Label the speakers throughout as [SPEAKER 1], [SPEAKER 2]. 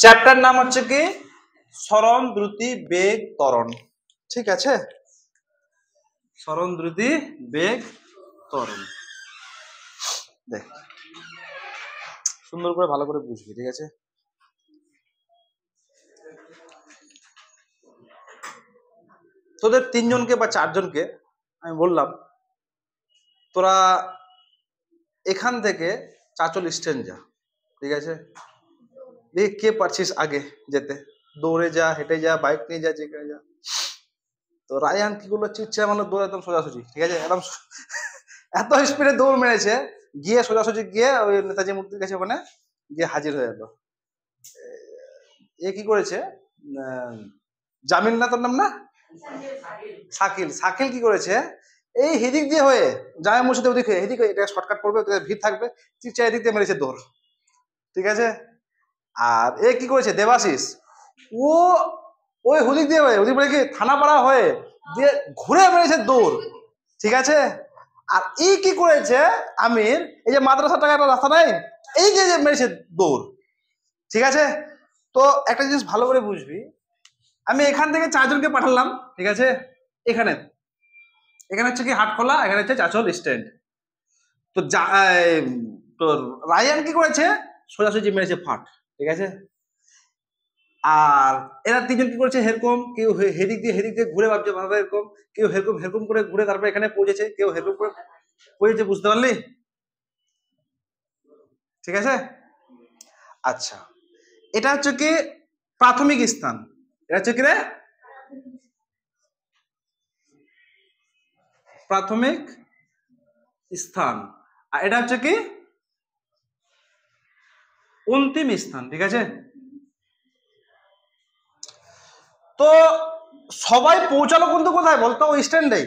[SPEAKER 1] Chapter নাম হচ্ছে কি সরণ দ্রুতি বেগ ত্বরণ। ঠিক আছে, সরণ দ্রুতি বেগ ত্বরণ। দেখ সুন্দর করে ভালো করে বুঝবি, ঠিক আছে। তোদের তিনজনকে বা চারজনকে আমি বললাম তোরা এখান থেকে চাচল স্ট্যান্ড যা, ঠিক আছে। দেখ কে পারছিস আগে যেতে, দৌড়ে যা, হেঁটে যা, বাইক নিয়ে যা, যেখানে যা। তো রায়ান কি করলো, চিচ্ছে মানে দৌড় একদম সোজাসুজি, ঠিক আছে, একদম এত স্পিডে দৌড় মেরেছে, গিয়ে সোজাসুজি গিয়ে ওই নেতাজি মূর্তির কাছে ওখানে গিয়ে হাজির হয়ে গেল। এ কি করেছে, জামিল না তোর নাম না, শাকিল। শাকিল কি করেছে, এই হেদিক দিয়ে হয়ে জামা মসজিদে ওদিক হয়ে এদিকে, এটা শর্টকাট পড়বে, ভিড় থাকবে, চিচ্ছা এদিক দিয়ে মেরেছে দৌড়, ঠিক আছে। আর এ কি করেছে, দেবাশিস, ও ওই হুদিক দিয়ে হয়ে ওদিক বলে কি থানাপাড়া হয়ে দিয়ে ঘুরে মেরেছে দৌড়, ঠিক আছে। আর এই কি করেছে আমির, এই যে মাদ্রাসা টাকা একটা রাস্তা নাই, এই যে মেরেছে দৌড়, ঠিক আছে। তো একটা জিনিস ভালো করে বুঝবি, আমি এখান থেকে চারজনকে পাঠালাম, ঠিক আছে। এখানে এখানে হচ্ছে কি হাটখোলা, এখানে হচ্ছে চাচল স্ট্যান্ড। তো তোর রায়ান কি করেছে, সোজাসুজি মেরেছে ফাট, ঠিক আছে। আর এরা তিনজন কি করেছে, হেরকম কেউ হেদিক দিয়ে ঘুরে ভাবছে ভাবে এরকম, কেউ হেরকম হেরকম করে ঘুরে তারপরে এখানে পৌঁছেছে, কেউ হেরকম করে পৌঁছেছে, বুঝতে পারলি, ঠিক আছে। আচ্ছা, এটা হচ্ছে কি প্রাথমিক স্থান, এটা হচ্ছে কি রে প্রাথমিক স্থান, আর এটা হচ্ছে কি অন্তিম স্থান, ঠিক আছে। তো সবাই পৌঁছালো কিন্তু কোথায় বলতো, ওই স্ট্যান্ডে,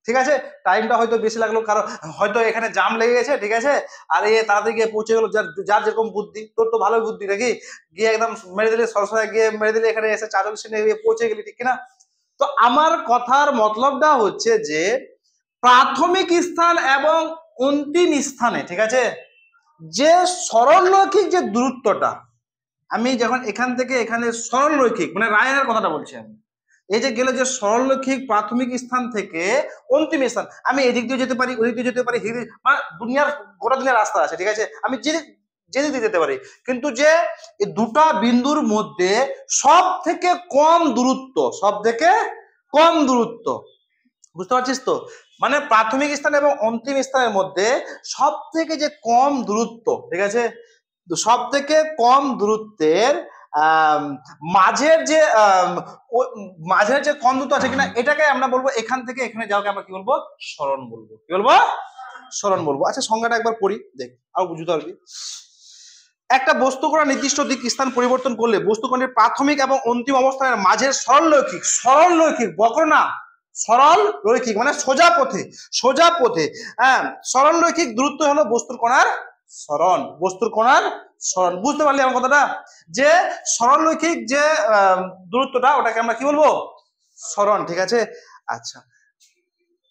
[SPEAKER 1] ঠিক আছে। টাইমটা হয়তো বেশি লাগলো, কারণ হয়তো এখানে জাম লেগে গেছে, ঠিক আছে। আর এ তাড়াতাড়ি গিয়ে পৌঁছে গেলো, যার যেরকম বুদ্ধি, তোর তো ভালোই বুদ্ধি নাকি, গিয়ে একদম মেরে দিলে, সরসরায় গিয়ে মেরে দিলে, এখানে এসে চারজন স্ট্যান্ডে গিয়ে পৌঁছে গেলি, ঠিক কিনা। তো আমার কথার মতলবটা হচ্ছে যে প্রাথমিক স্থান এবং অন্তিম স্থানে, ঠিক আছে, যে সরলরৈখিক যে দূরত্বটা, আমি যখন এখান থেকে এখানে সরলরৈখিক মানে রায়ানের কথাটা বলছি, আমি এই যে গেলে যে সরলরৈখিক প্রাথমিক স্থান থেকে অন্তিম স্থান, আমি এদিক দিয়ে যেতে পারি, ওদিক দিয়ে যেতে পারি, মানে দুনিয়ার গোটা দুনিয়ার রাস্তা আছে, ঠিক আছে, আমি যেদিক দিয়ে যেতে পারি। কিন্তু যে এই দুটা বিন্দুর মধ্যে সব থেকে কম দূরত্ব, সব থেকে কম দূরত্ব, বুঝতে পারছিস তো, মানে প্রাথমিক স্থান এবং অন্তিম স্থানের মধ্যে সব থেকে যে কম দূরত্ব, ঠিক আছে, সব থেকে কম দূরত্বের মাঝের যে মাঝের যে কম দূরত্ব আছে কিনা, এটাকে আমরা বলবো এখান থেকে এখানে যাওয়াকে আমরা কি বলবো, সরণ বলবো, কি বলবো, সরণ বলবো। আচ্ছা সংজ্ঞাটা একবার পড়ি, দেখ আরো বুঝতে পারবি। একটা বস্তুকণা নির্দিষ্ট দিক স্থান পরিবর্তন করলে বস্তুকণের প্রাথমিক এবং অন্তিম অবস্থানের মাঝের সরলরৈখিক বক্র না, সরল রৈখিক মানে সোজা পথে হ্যাঁ, সরল রৈখিক দূরত্ব হলো বস্তুর কণার সরণ, বস্তুর কণার সরণ, বুঝতে পারলি আমার কথাটা, যে সরল রৈখিক যে দূরত্বটা ওটাকে আমরা কি বলবো, সরণ, ঠিক আছে। আচ্ছা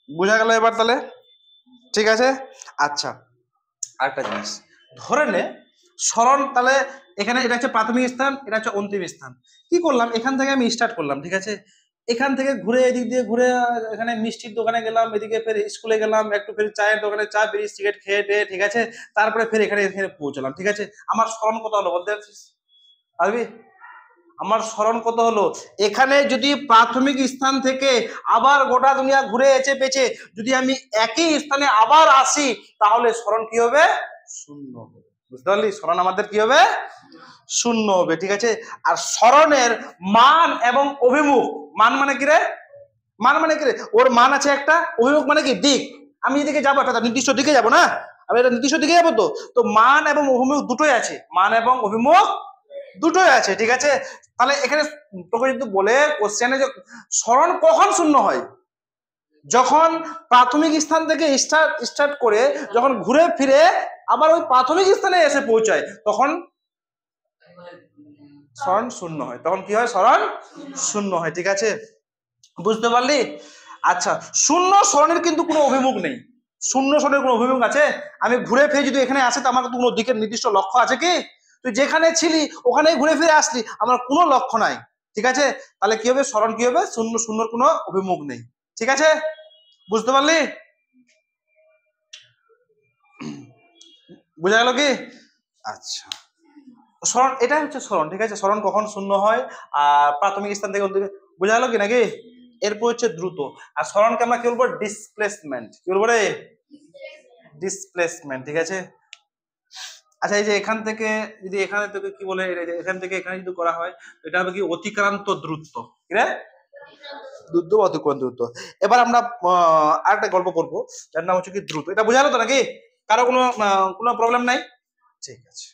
[SPEAKER 1] বুঝা গেল এবার তাহলে, ঠিক আছে। আচ্ছা আরেকটা জিনিস ধরে নে, সরণ তাহলে এখানে এটা হচ্ছে প্রাথমিক স্থান, এটা হচ্ছে অন্তিম স্থান। কি করলাম, এখান থেকে আমি স্টার্ট করলাম, ঠিক আছে, এখান থেকে ঘুরে এদিক দিয়ে ঘুরে এখানে মিষ্টির দোকানে গেলাম, এদিকে ফের স্কুলে গেলাম, একটু ফের চায়ের দোকানে চা বিড়ি সিগারেট খেয়ে টেয়ে, ঠিক আছে, তারপরে ফের এখানে পৌঁছলাম, ঠিক আছে। আমার সরণ কত হলো বলতে পারবি, আমার সরণ কত হলো, এখানে যদি প্রাথমিক স্থান থেকে আবার গোটা দুনিয়া ঘুরে এসে পেছে যদি আমি একই স্থানে আবার আসি, তাহলে সরণ কি হবে, শূন্য হবে, বুঝতে পারলি, সরণ আমাদের কি হবে, শূন্য হবে, ঠিক আছে। আর সরণের মান এবং অভিমুখ, মান মানে কি রে, মান মানে কি রে, ওর মান আছে একটা, অভিমুখ মানে কি দিক, আমি এদিকে যাবো একটা নির্দিষ্ট দিকে যাবো না, আমি এটা নির্দিষ্ট দিকে যাবো, তো মান এবং অভিমুখ দুটোই আছে, মান এবং অভিমুখ দুটোই আছে, ঠিক আছে। তাহলে এখানে তোকে যদি বলে কোশ্চেনে যে সরণ কখন শূন্য হয়, যখন প্রাথমিক স্থান থেকে স্টার্ট করে যখন ঘুরে ফিরে আবার ওই প্রাথমিক স্থানে এসে পৌঁছায়, তখন সরণ শূন্য হয়, তখন কি হয়, সরণ শূন্য হয়, ঠিক আছে, বুঝতে পারলি। আচ্ছা শূন্য সরণের কিন্তু কোনো অভিমুখ নেই, শূন্য শূন্যের কোনো অভিমুখ আছে? আমি ঘুরে ফিরে যদি এখানে আসি তো আমার কোনো দিকের নির্দিষ্ট লক্ষ্য আছে কি? তুই যেখানে ছিলি ওখানেই ঘুরে ফিরে আসলি, আমার কোনো লক্ষ্য নাই। ঠিক আছে, তাহলে কি হবে? সরণ কি হবে? শূন্য শূন্যর কোনো অভিমুখ নেই। ঠিক আছে, বুঝতে পারলি? বোঝা গেল কি? আচ্ছা, সরণ এটাই হচ্ছে সরণ। ঠিক আছে, সরণ কখন শূন্য হয় আর প্রাথমিক স্থান থেকে অন্তিম। বোঝা গেল কি নাকি? এরপর হচ্ছে দ্রুত। আর সরণকে আমরা কি বলবো? ডিসপ্লেসমেন্ট। কি বলবো রে? ডিসপ্লেসমেন্ট। ঠিক আছে, আচ্ছা এই যে এখান থেকে যদি এখানে থেকে কি বলে, এখান থেকে এখানে যদি করা হয় এটা হবে কি? অতিক্রান্ত দ্রুত। কি রে? দ্রুত বা অতিক্রান্ত দ্রুত। এবার আমরা আরেকটা গল্প করবো যার নাম হচ্ছে কি দ্রুত। এটা বোঝা গেল তো নাকি? কারো কোনো প্রবলেম নাই? ঠিক আছে।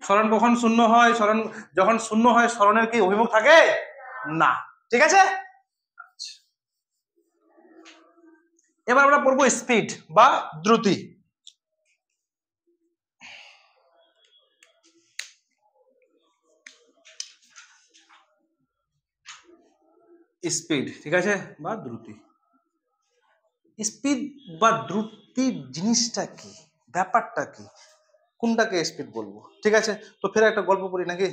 [SPEAKER 1] সরণ কখন শূন্য হয়? সরণ যখন শূন্য হয় সরণের কি অভিমুখ থাকে না। ঠিক আছে, এবার আমরা পড়বো স্পিড বা দ্রুতি। স্পিড, ঠিক আছে, বা দ্রুতি। স্পিড বা দ্রুতি জিনিসটা কি, ব্যাপারটা কি, কোনটাকে স্পিড বলবো? ঠিক আছে, তো ফের একটা গল্প করি নাকি?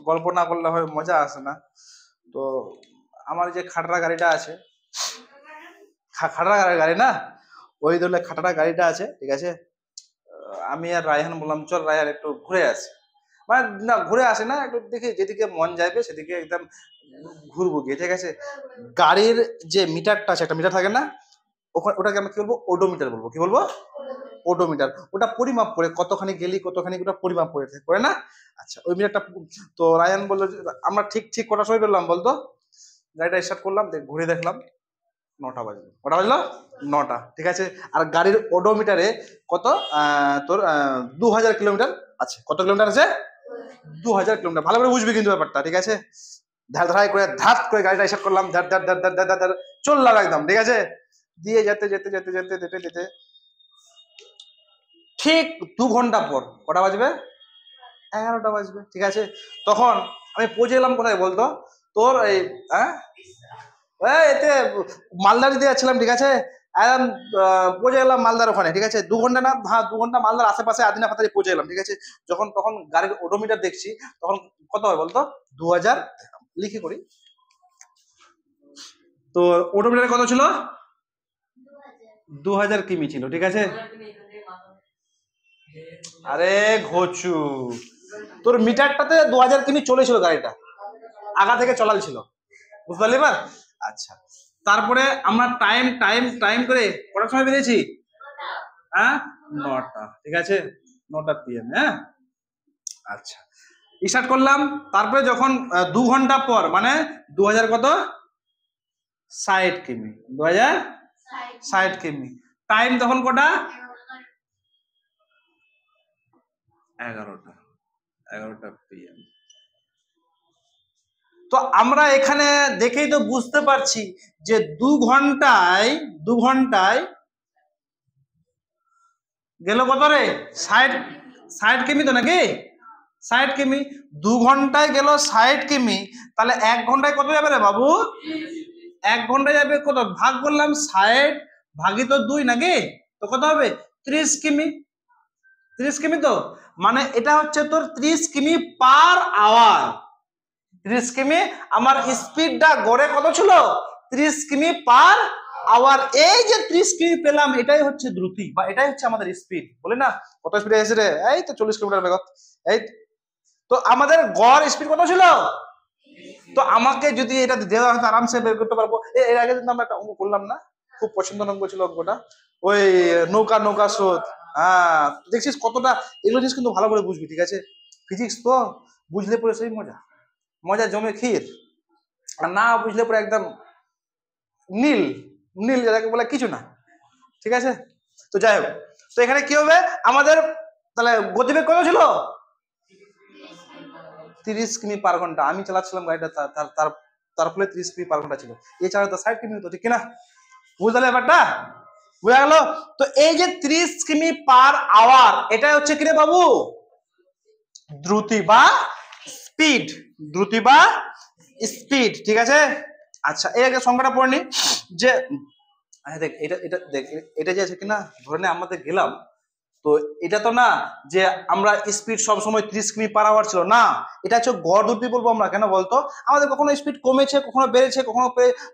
[SPEAKER 1] গল্প না করলে হয় মজা আসে না। তো আমার যে খাটরা গাড়িটা আছে, খাটরা গাড়ি না, ওই ধরলে খাটরা গাড়িটা আছে। ঠিক আছে, আমি আর রায়হান বললাম চল রায়হান একটু ঘুরে আসি। মানে না ঘুরে আসে না, একটু দেখি যেদিকে মন যাইবে সেদিকে একদম ঘুরবো গিয়ে। ঠিক আছে, গাড়ির যে মিটারটা আছে, একটা মিটার থাকে না, ওটাকে আমরা কি বলবো? ওডোমিটার বলবো। কি বলবো? ওডোমিটার। ওটা পরিমাপ করে কতখানি গেলি কতখানি, ওটা পরিমাপ করে না। আচ্ছা, ওই মিটারটা। তো রায়ান বললো আমরা ঠিক ঠিক কটার সময় বেরোলাম বলতো? গাড়িটা স্টার্ট করলাম, ঘুরে দেখলাম 9টা বাজলো। কটা বাজলো? 9টা। ঠিক আছে, আর গাড়ির ওডোমিটারে কত? তোর 2000 কিলোমিটার আছে। কত কিলোমিটার আছে? 2000 কিলোমিটার। ভালো করে বুঝবি কিন্তু ব্যাপারটা। ঠিক আছে, ধার করে ধাত করে গাড়িটা স্টার্ট করলাম, ধার ধার ধার ধার ধার ধার চললাম একদম। ঠিক আছে, দিয়ে যেতে যেতে যেতে যেতে যেতে যেতে ঠিক 2 ঘন্টা পর কটা বাজবে? 11টা বাজবে। ঠিক আছে, তখন আমি পৌঁছে গেলাম কোথায় বলতো? তোর এই এতে মালদারিতে যাচ্ছিলাম। ঠিক আছে, একদম পৌঁছে গেলাম মালদার ওখানে। ঠিক আছে, 2 ঘন্টা না, হ্যাঁ 2 ঘন্টা মালদার আশেপাশে আদিনা ফাতারে পৌঁছে গেলাম। ঠিক আছে, তখন গাড়ির ওডোমিটার দেখছি, তখন কত হয় বলতো? 2000 লিখে করি। তো ওডোমিটারে কত ছিল? 2000 কিমি ছিল। ঠিক আছে, আরে ঘোচু, তোর মিটারটাতে 2000 কিমি চলেছিল গাড়িটা, আগা থেকে চলাল ছিল। বুঝতে পারলি এবার? আচ্ছা, তারপরে আমরা টাইম টাইম টাইম করে কটার সময় বেরিয়েছি? হ্যাঁ 9টা। ঠিক আছে, 9টা PM। হ্যাঁ, আচ্ছা স্টার্ট করলাম। তারপরে যখন 2 ঘন্টা পর, মানে 2000 কত? 60 কিমি। 2060 কিমি। টাইম তখন কটা? 11টা। 11টা PM। তো আমরা এখানে দেখেই তো বুঝতে পারছি যে 2 ঘন্টায় গেল কত রে? 60 কিমি তো নাকি? 60 কিমি। 2 ঘন্টায় গেল 60 কিমি, তাহলে 1 ঘন্টায় কত যাবে রে বাবু? 1 ঘন্টায় যাবে কত? ভাগ করলাম 60 ভাগিত 2 নাকি? তো কত হবে? 30 কিমি। 30 কিমি তো, মানে এটা হচ্ছে তোর 30 কিমি পার আওয়ার। 30 কিমি। আমার স্পিডটা গড়ে কত ছিল? 30 কিমি পার আওয়ার। এই যে 30 কিমি পেলাম, এটাই হচ্ছে দ্রুতি বা এটাই হচ্ছে আমাদের স্পিড। বলে না কত স্পিডে এসে রে? এই তো 40 কিলোমিটার বেগত। এই তো আমাদের গড় স্পিড কত ছিল? তো আমাকে যদি এটা দেওয়া হতো আরামসে বের করতে পারবো। এর আগে কিন্তু আমরা একটা অঙ্ক করলাম না, খুব পছন্দের অঙ্ক ছিল অঙ্কটা, ওই নৌকা নৌকা স্রোত। হ্যাঁ, দেখছিস কতটা, এগুলো জিনিস কিন্তু ভালো করে বুঝবি। ঠিক আছে, ফিজিক্স তো বুঝলে পরে সেই মজা, মজা জমে ক্ষীর। আর না বুঝলে পরে একদম নীল, নীল যেটাকে বলে কিছু না। ঠিক আছে, তো যাই হোক, তো এখানে কি হবে আমাদের? তাহলে গতিবেগ কত ছিল? 30 কিমি পার ঘন্টা। আমি চালাচ্ছিলাম গাড়িটা, তার ফলে 30 কিমি পার ঘন্টা ছিল। এছাড়া তো 60 কিমি হতো। ঠিক কিনা? বুঝলে ব্যাপারটা? বুঝা গেল? তো এই যে 30 কিমি পার আওয়ার, এটা হচ্ছে কিরে বাবু? দ্রুতি বা স্পিড। দ্রুতি বা স্পিড। ঠিক আছে, আচ্ছা এর আগে সংখ্যাটা পড়ে নি যে আচ্ছা দেখ, এটা এটা দেখ, এটা যে আছে কিনা, ধরে নে আমাদের গেলাম, তো এটা তো না যে আমরা স্পিড সব সময় 30 কিমি/আওয়ার ছিল না, এটা হচ্ছে গড় দ্রুতি বলবো আমরা। কেন বলতো, আমাদের কখনো স্পিড কমেছে, কখনো বেড়েছে, কখনো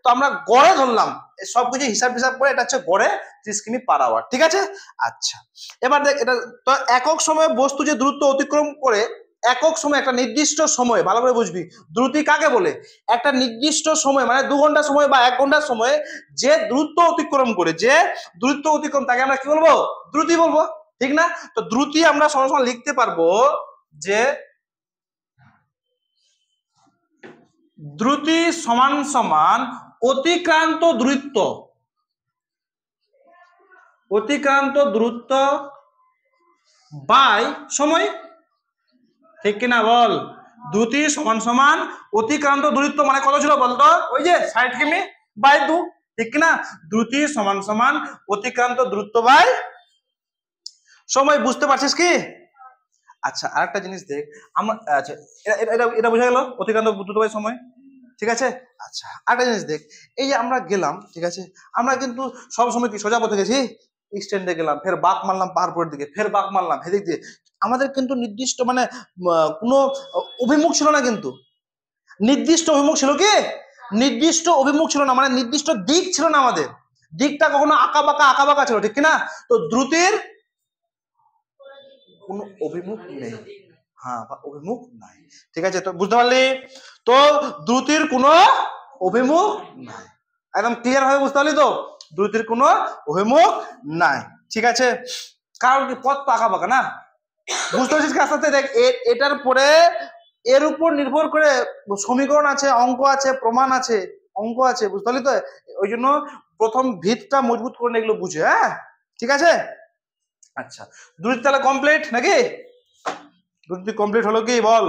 [SPEAKER 1] তো আমরা গড়ে ধরলাম, সবকিছু হিসাব হিসাব করে এটা হচ্ছে গড়ে 30 কিমি/আওয়ার, ঠিক আছে। আচ্ছা, এবার দেখ এটা তো একক সময়ে বস্তু যে দ্রুত অতিক্রম করে, একক সময় একটা নির্দিষ্ট সময়, ভালো করে বুঝবি দ্রুতি কাকে বলে। একটা নির্দিষ্ট সময় মানে 2 ঘন্টা সময় বা 1 ঘন্টার সময়ে যে দ্রুত অতিক্রম করে, যে দ্রুত অতিক্রম, তাকে আমরা কি বলবো, দ্রুতি বলবো, ঠিক না। তো দ্রুতি আমরা সরাসরি লিখতে পারবো যে দ্রুতি সমান সমান অতিক্রান্ত দূরত্ব, অতিক্রান্ত দূরত্ব বাই সময়, ঠিক কিনা বল। দ্রুতি সমান সমান অতিক্রান্ত দূরত্ব মানে কত ছিল বলতো, ওই যে 60 কিমি/2, ঠিক কিনা। দ্রুতি সমান সমান অতিক্রান্ত দূরত্ব বাই সময়, বুঝতে পারছিস কি। আচ্ছা, আরেকটা জিনিস দেখ, আমরা আচ্ছা এটা এটা বোঝা গেল অতিক্রান্ত দূরত্ব বাই সময়, ঠিক আছে। আচ্ছা, আরেকটা জিনিস দেখ, এই যে আমরা গেলাম, ঠিক আছে, আমরা কিন্তু সব সময় কি সোজা পথে গেছি, স্ট্যান্ডে গেলাম, ফের বাঁক মারলাম পাহাড়পুরের দিকে, ফের বাঁক মারলাম এদিক দিয়ে, আমাদের কিন্তু নির্দিষ্ট মানে কোনো অভিমুখ ছিল না, কিন্তু নির্দিষ্ট অভিমুখ ছিল কি, নির্দিষ্ট অভিমুখ ছিল না, মানে নির্দিষ্ট দিক ছিল না, আমাদের দিকটা কখনো আঁকা বাঁকা ছিল, ঠিক কিনা। তো দ্রুতির কোনো অভিমুখ নেই, হ্যাঁ, বা অভিমুখ নাই, ঠিক আছে। তো বুঝতে পারলি, তো দ্রুতির কোনো অভিমুখ নাই, একদম ক্লিয়ার ভাবে বুঝতে পারলি তো, দ্রুতির কোনো অভিমুখ নাই, ঠিক আছে। কারণ কি, পথ তো আঁকা বাঁকা না, বুঝতে পারছিস কি। আস্তে আস্তে দেখ, এটার পরে এর উপর নির্ভর করে সমীকরণ আছে, অঙ্ক আছে, প্রমাণ আছে, অঙ্ক আছে, বুঝতে পারলি তো। ওই জন্য প্রথম ভিতটা মজবুত করে এগুলো বুঝে, হ্যাঁ, ঠিক আছে। আচ্ছা, দ্রুতি তাহলে কমপ্লিট নাকি, দ্রুতি কমপ্লিট হলো কি বল।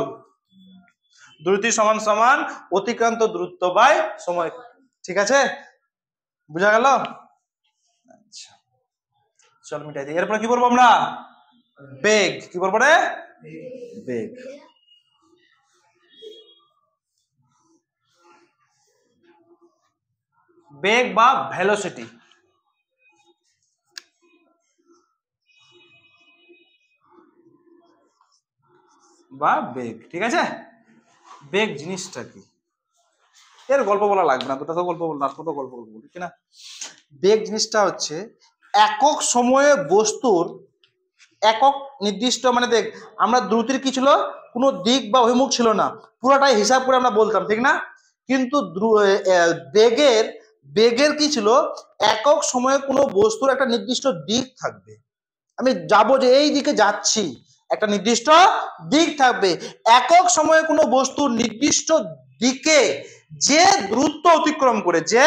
[SPEAKER 1] দ্রুতি সমান সমান অতিক্রান্ত দূরত্ব বাই সময়, ঠিক আছে, বুঝা গেল। আচ্ছা, চল মিটাই দিই। এরপরে কি বলবো আমরা, বেগ, কি বলবো রে, বেগ। বেগ বা ভেলোসিটি, বা বেগ, ঠিক আছে। বেগ জিনিসটা কি, এর গল্প বলা লাগবে না, দুটো তো গল্প বলবো, আর কত গল্প বলবো, ঠিক না। বেগ জিনিসটা হচ্ছে একক সময়ে বস্তুর একক নির্দিষ্ট, মানে দেখ আমরা দ্রুতির কি ছিল, কোনো দিক বা অভিমুখ ছিল না, পুরোটাই হিসাব করে আমরা বলতাম, ঠিক না। কিন্তু বেগের বেগের কি ছিল, একক সময়ে কোনো বস্তুর একটা নির্দিষ্ট দিক থাকবে, আমি যাবো যে এই দিকে যাচ্ছি, একটা নির্দিষ্ট দিক থাকবে। একক সময়ে কোনো বস্তু নির্দিষ্ট দিকে যে দ্রুত অতিক্রম করে, যে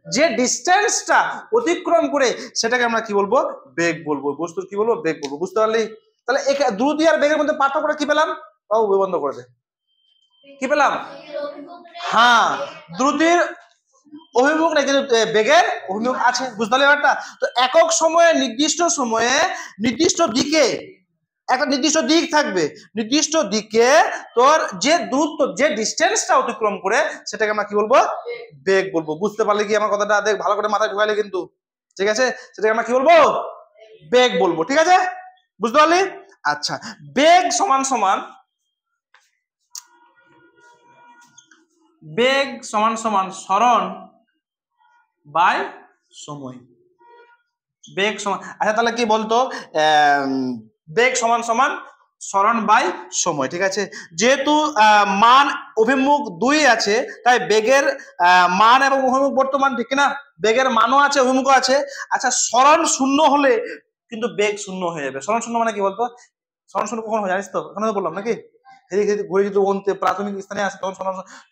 [SPEAKER 1] যে ডিস্টেন্সটা অতিক্রম করে, সেটাকে আমরা কি বলবো, বেগ বলবো, বস্তুর কি বলবো, বেগ বলবো, বুঝতে পারলি। তাহলে দ্রুতি আর বেগের মধ্যে পার্থক্যটা কি পেলাম, বাবু বন্ধ করে দে, কি পেলাম, হ্যাঁ, দ্রুতির অভিমুখ নেই কিন্তু বেগের অভিমুখ আছে, বুঝতে পারলি ব্যাপারটা। তো একক সময়ে নির্দিষ্ট সময়ে নির্দিষ্ট দিকে একটা নির্দিষ্ট দিক থাকবে, নির্দিষ্ট দিকে তোর যে দূরত্ব, যে ডিস্টেন্সটা অতিক্রম করে, সেটাকে আমরা কি বলবো, বেগ বলবো, বুঝতে পারলি কি আমার কথাটা, দেখ ভালো করে মাথায় ঢুকাইলে কিন্তু, ঠিক আছে, সেটাকে আমরা কি বলবো, বেগ বলবো, ঠিক আছে, বুঝতে পারলি। আচ্ছা, বেগ সমান সমান, বেগ সমান সমান সরণ বাই সময়, বেগ সমান, আচ্ছা তাহলে কি বলতো, বেগ সমান সমান সরণ বাই সময়, ঠিক আছে। যেহেতু মান অভিমুখ দুই আছে, তাই বেগের মান এবং অভিমুখ বর্তমান, ঠিক না, বেগের মানও আছে, অভিমুখও আছে। আচ্ছা, সরণ শূন্য হলে কিন্তু বেগ শূন্য হয়ে যাবে। সরণ শূন্য মানে কি বলতো, সরণ শূন্য কখন হয় জানিস তো, এখন তো বললাম নাকি, ঘুরে যদি অন্তে প্রাথমিক স্থানে আসে, তখন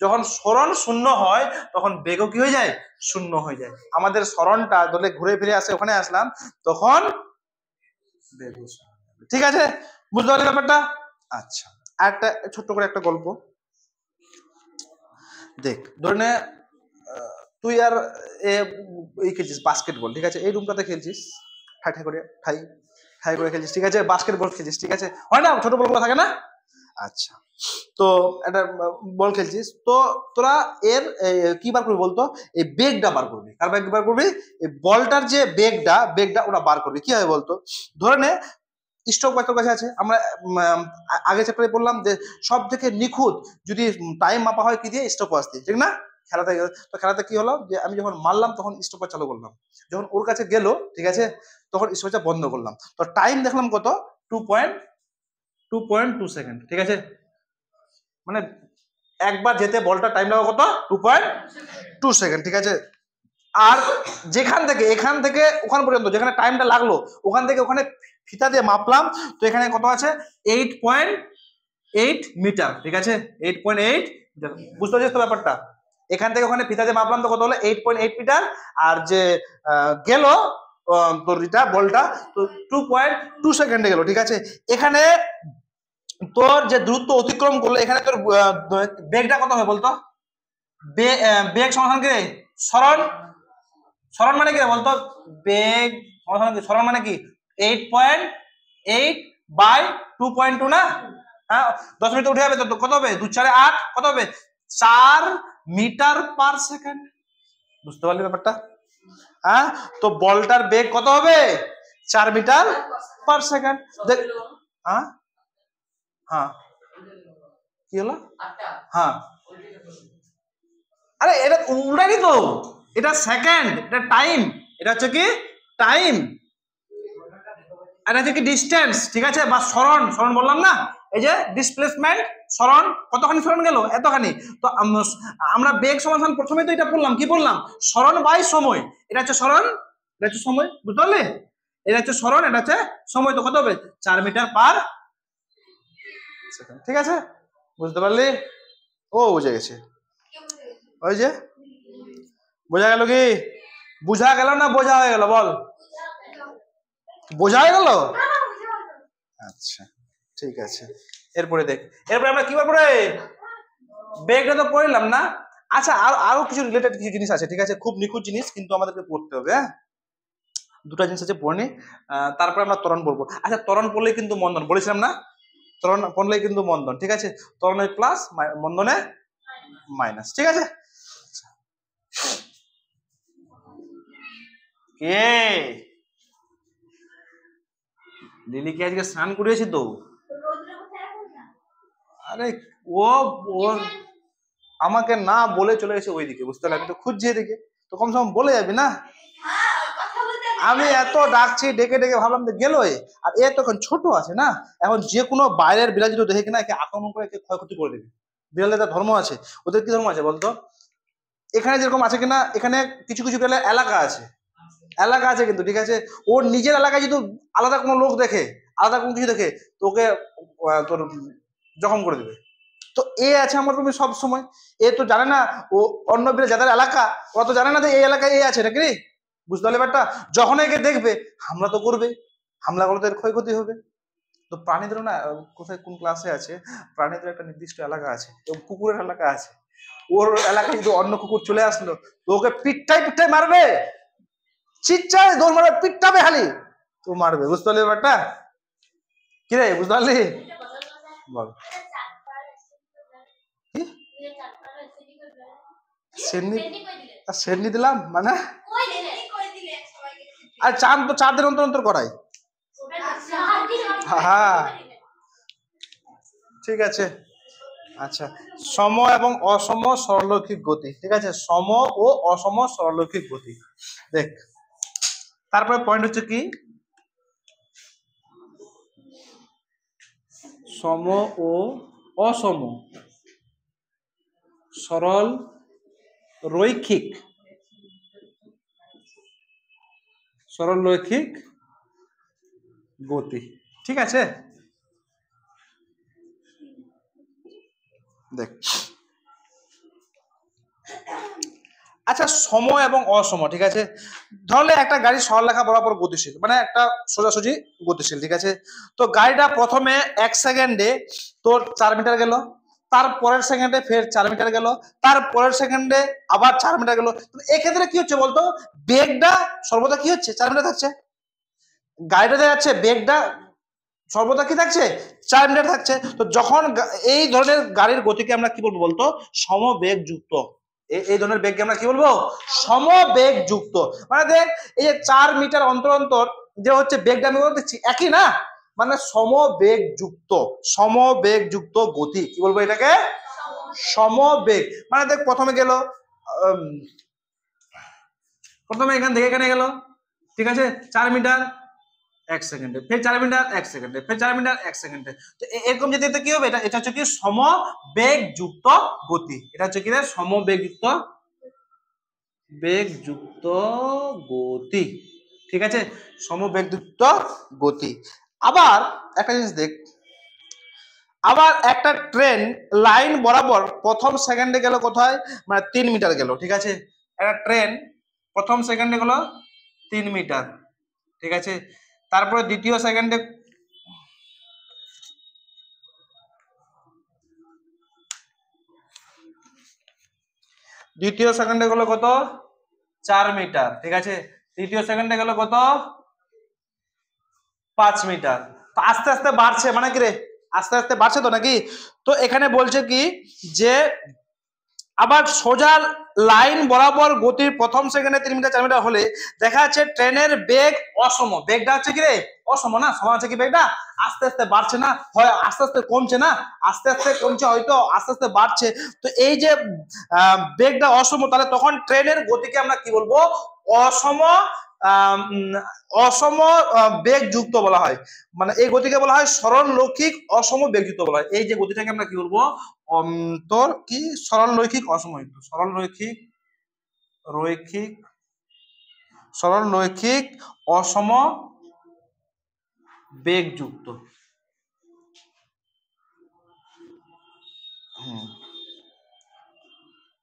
[SPEAKER 1] যখন সরণ শূন্য হয়, তখন বেগও কি হয়ে যায়, শূন্য হয়ে যায়। আমাদের সরণটা ধরে ঘুরে ফিরে আসে, ওখানে আসলাম, তখন বেগ, ঠিক আছে, বুঝতে পারলি ব্যাপারটা। আচ্ছা, একটা ছোট্ট করে একটা গল্প দেখ, ধরে নে তুই আর এই খেলছিস বাস্কেটবল, ঠিক আছে, এই রুমটাতে খেলছিস, ঠাই ঠাই করে ঠাই ঠাই করে খেলছিস, ঠিক আছে, বাস্কেটবল খেলছিস, ঠিক আছে, হয় না, ছোট বলগুলো থাকে না, আচ্ছা, তো একটা বল খেলছিস, তো তোরা এর কি বার করবি বলতো? এই বেগটা বার করবি। কার বেগ বার করবি? এই বলটার যে বেগটা ওটা বার করবি। কি হবে বলতো? ধরে নে স্ট্রোক বাইক তোর কাছে আছে। আমরা আগে চ্যাপ্টারে বললাম যে সব থেকে নিখুঁত যদি টাইম মাপা হয় কি দিয়ে? স্টপ ওয়াচ দিয়ে, ঠিক না? খেলাতে তো খেলাতে কি হলো যে আমি যখন মারলাম তখন স্টপ ওয়াচ চালু করলাম, যখন ওর কাছে গেল, ঠিক আছে, তখন স্টপ ওয়াচ বন্ধ করলাম। তো টাইম দেখলাম কত? 2.2 সেকেন্ড, ঠিক আছে। মানে একবার যেতে বলটা টাইম লাগবে কত? 2.2 সেকেন্ড, ঠিক আছে। আর যেখান থেকে এখান থেকে ওখান পর্যন্ত যেখানে টাইমটা লাগলো ওখান থেকে ওখানে ফিতা দিয়ে মাপলাম, তো এখানে কত আছে? 8.8 মিটার, ঠিক আছে। 8.8 মিটার, বুঝতে পারছিস তো ব্যাপারটা? এখান থেকে ওখানে ফিতা দিয়ে মাপলাম তো কত হলো? 8.8 মিটার। আর যে গেল তোর এটা বলটা, তো 2.2 সেকেন্ডে গেল, ঠিক আছে। এখানে তোর যে দূরত্ব অতিক্রম করলো, এখানে তোর বেগটা কত হবে বলতো? বেগ সমাধান কি? সরণ। সরণ মানে কি বলতো? বেগ সরণ মানে কি? 8.8 বাই 2.2 না? হ্যাঁ, 10 মিটার উঠে যাবে তো কত হবে? 2 4 8 কত হবে? 4 মিটার পার সেকেন্ড। বুঝতে পারলি ব্যাপারটা? হ্যাঁ, তো বলটার বেগ কত হবে? 4 মিটার পার সেকেন্ড। দেখ, হ্যাঁ হ্যাঁ, কি হলো? হ্যাঁ, আরে এটা উল্টাই তো, এটা সেকেন্ড, এটা টাইম, এটা হচ্ছে কি টাইম, আর এটা হচ্ছে কি ডিস্টেন্স, ঠিক আছে, বা সরণ। সরণ বললাম না, এই যে ডিসপ্লেসমেন্ট, সরণ কতখানি সরণ গেল? এতখানি। তো আমরা বেগ সমান প্রথমে তো এটা বললাম, কি বললাম? সরণ বাই সময়। এটা হচ্ছে সরণ, এটা হচ্ছে সময়, বুঝতে পারলে? এটা হচ্ছে সরণ, এটা হচ্ছে সময়, তো কত হবে? 4 মিটার পার সেকেন্ড, ঠিক আছে। বুঝতে পারলি? ও বুঝে গেছে, ওই যে বোঝা গেল কি? বুঝা গেল না বোঝা হয়ে গেল? বল, বোঝা হয়ে গেল? আচ্ছা, ঠিক আছে। এরপরে দেখ, এরপরে আমরা কি পড়ে? বেগটা তো পড়লাম না। আচ্ছা, আরো কিছু রিলেটেড কিছু জিনিস আছে, ঠিক আছে, খুব নিখুঁত জিনিস, কিন্তু আমাদেরকে পড়তে হবে। হ্যাঁ, দুটা জিনিস আছে, পড়ে নি, তারপরে আমরা ত্বরণ পড়বো। আচ্ছা, ত্বরণ পড়লে কিন্তু মন্দন, বলেছিলাম না? ত্বরণ পড়লে কিন্তু মন্দন, ঠিক আছে। ত্বরণে প্লাস, মন্দনে মাইনাস, ঠিক আছে। কে লিলিকে আজকে স্নান করিয়েছি তো। আরে ও ওর আমাকে না বলে চলে গেছে ওইদিকে, বুঝতে পারলি? আমি তো খুঁজছি এদিকে, তো কমসে কম বলে যাবি না? আমি এত ডাকছি, ডেকে ডেকে ভাবলাম যে গেল। আর এ তখন ছোট আছে না, এখন যে কোনো বাইরের বিড়াল যদি দেখে কিনা একে আক্রমণ করে, একে ক্ষয়ক্ষতি করে দেবে। বিড়ালের একটা ধর্ম আছে। ওদের কি ধর্ম আছে বলতো? এখানে যেরকম আছে কিনা, এখানে কিছু কিছু বিড়ালের এলাকা আছে, এলাকা আছে কিন্তু, ঠিক আছে। ওর নিজের এলাকায় যদি আলাদা কোনো লোক দেখে, আলাদা কোনো কিছু দেখে, তোকে তোর জখম করে দেবে। তো এ আছে আমার রুমে সব সময়। এ তো জানে না ও অন্য বিড়াল যাদের এলাকা, ওরা তো জানে না যে এই এলাকায় এ আছে নাকি। বুঝতে পারলে ব্যাপারটা? যখন একে দেখবে হামলা তো করবে, হামলা করলে তো এর ক্ষয়ক্ষতি হবে। তো প্রাণীদেরও না, কোথায় কোন ক্লাসে আছে, প্রাণীদের একটা নির্দিষ্ট এলাকা আছে, এবং কুকুরের এলাকা আছে। ওর এলাকায় যদি অন্য কুকুর চলে আসলো, তো ওকে পিঠটাই পিঠটাই মারবে, চিচ্চায় দৌড় মারবে, পিঠটাবে খালি, তো মারবে। বুঝতে পারলি ব্যাপারটা? কি রে, বুঝতে পারলি? বল, কি সেননি? সেননি দিলাম মানে? আর চান তো 4 দিন অন্তর অন্তর করাই। হ্যাঁ, ঠিক আছে। আচ্ছা, সম এবং অসম সরলরৈখিক গতি, ঠিক আছে, সম ও অসম সরলরৈখিক গতি। দেখ, তারপরে পয়েন্ট হচ্ছে কি? সম ও অসম সরল রৈখিক, সরল রৈখিক গতি, ঠিক আছে। দেখ, আচ্ছা, সম এবং অসম, ঠিক আছে। ধরলে একটা গাড়ি সরলরেখা বরাবর গতিশীল, মানে একটা সোজাসুজি গতিশীল, ঠিক আছে। তো গাড়িটা প্রথমে 1 সেকেন্ডে তোর 4 মিটার গেল, তার পরের সেকেন্ডে ফের 4 মিটার গেল, তার পরের সেকেন্ডে আবার 4 মিটার গেল। এক্ষেত্রে কি হচ্ছে বলতো? বেগটা সর্বদা কি হচ্ছে? 4 মিটার থাকছে। গাড়িটা যাচ্ছে, বেগটা সর্বদা কি থাকছে 4 মিটার থাকছে। তো যখন এই ধরনের গাড়ির গতিকে আমরা কি বলবো বলতো সমবেগ যুক্ত। এই ধরনের বেগকে আমরা কি বলবো সমবেগ যুক্ত। মানে দেখ এই যে 4 মিটার অন্তর অন্তর যে হচ্ছে বেগটা আমি দেখছি একই না, মানে সমবেগ যুক্ত গতি কি বলবো এটাকে সমবেগ। মানে দেখ প্রথমে গেল প্রথমে এখান থেকে এখানে গেল, ঠিক আছে 4 মিটার 1 সেকেন্ডে, ফের 4 মিটার 1 সেকেন্ডে, ফের 4 মিটার 1 সেকেন্ডে। তো এরকম যেতে যেতে কি হবে, এটা হচ্ছে কি সমবেগ যুক্ত গতি। এটা হচ্ছে কি বেগ যুক্ত গতি, ঠিক আছে সমবেগ যুক্ত গতি। আবার একটা জিনিস দেখ, আবার একটা ট্রেন লাইন বরাবর প্রথম সেকেন্ডে গেল কোথায়, মানে 3 মিটার গেল, ঠিক আছে একটা ট্রেন প্রথম সেকেন্ডে গেল 3 মিটার, ঠিক আছে তারপরে দ্বিতীয় সেকেন্ডে গেল কত 4 মিটার, ঠিক আছে তৃতীয় সেকেন্ডে গেল কত 5 মিটার। তো আস্তে আস্তে বাড়ছে, মানে কি রে আস্তে আস্তে বাড়ছে তো নাকি। তো এখানে বলছে কি যে আবার সোজা লাইন বরাবর গতির প্রথম সেকেন্ডে 3 মিটার 4 মিটার হলে দেখা যাচ্ছে ট্রেনের বেগ অসম। বেগটা হচ্ছে কি রে অসম না, সমান আছে কি বেগটা আস্তে আস্তে বাড়ছে না, হয় আস্তে আস্তে কমছে না, আস্তে আস্তে কমছে হয়তো আস্তে আস্তে বাড়ছে। তো এই যে বেগটা অসম, তাহলে তখন ট্রেনের গতিকে আমরা কি বলবো অসম অসম বেগ যুক্ত বলা হয়। মানে এই গতিকে বলা হয় সরল রৈখিক অসম বেগ যুক্ত বলা হয়। এই যে গতিটাকে আমরা কি বলবো তোর কি সরল রৈখিক অসম, সরল রৈখিক অসম বেগ যুক্ত।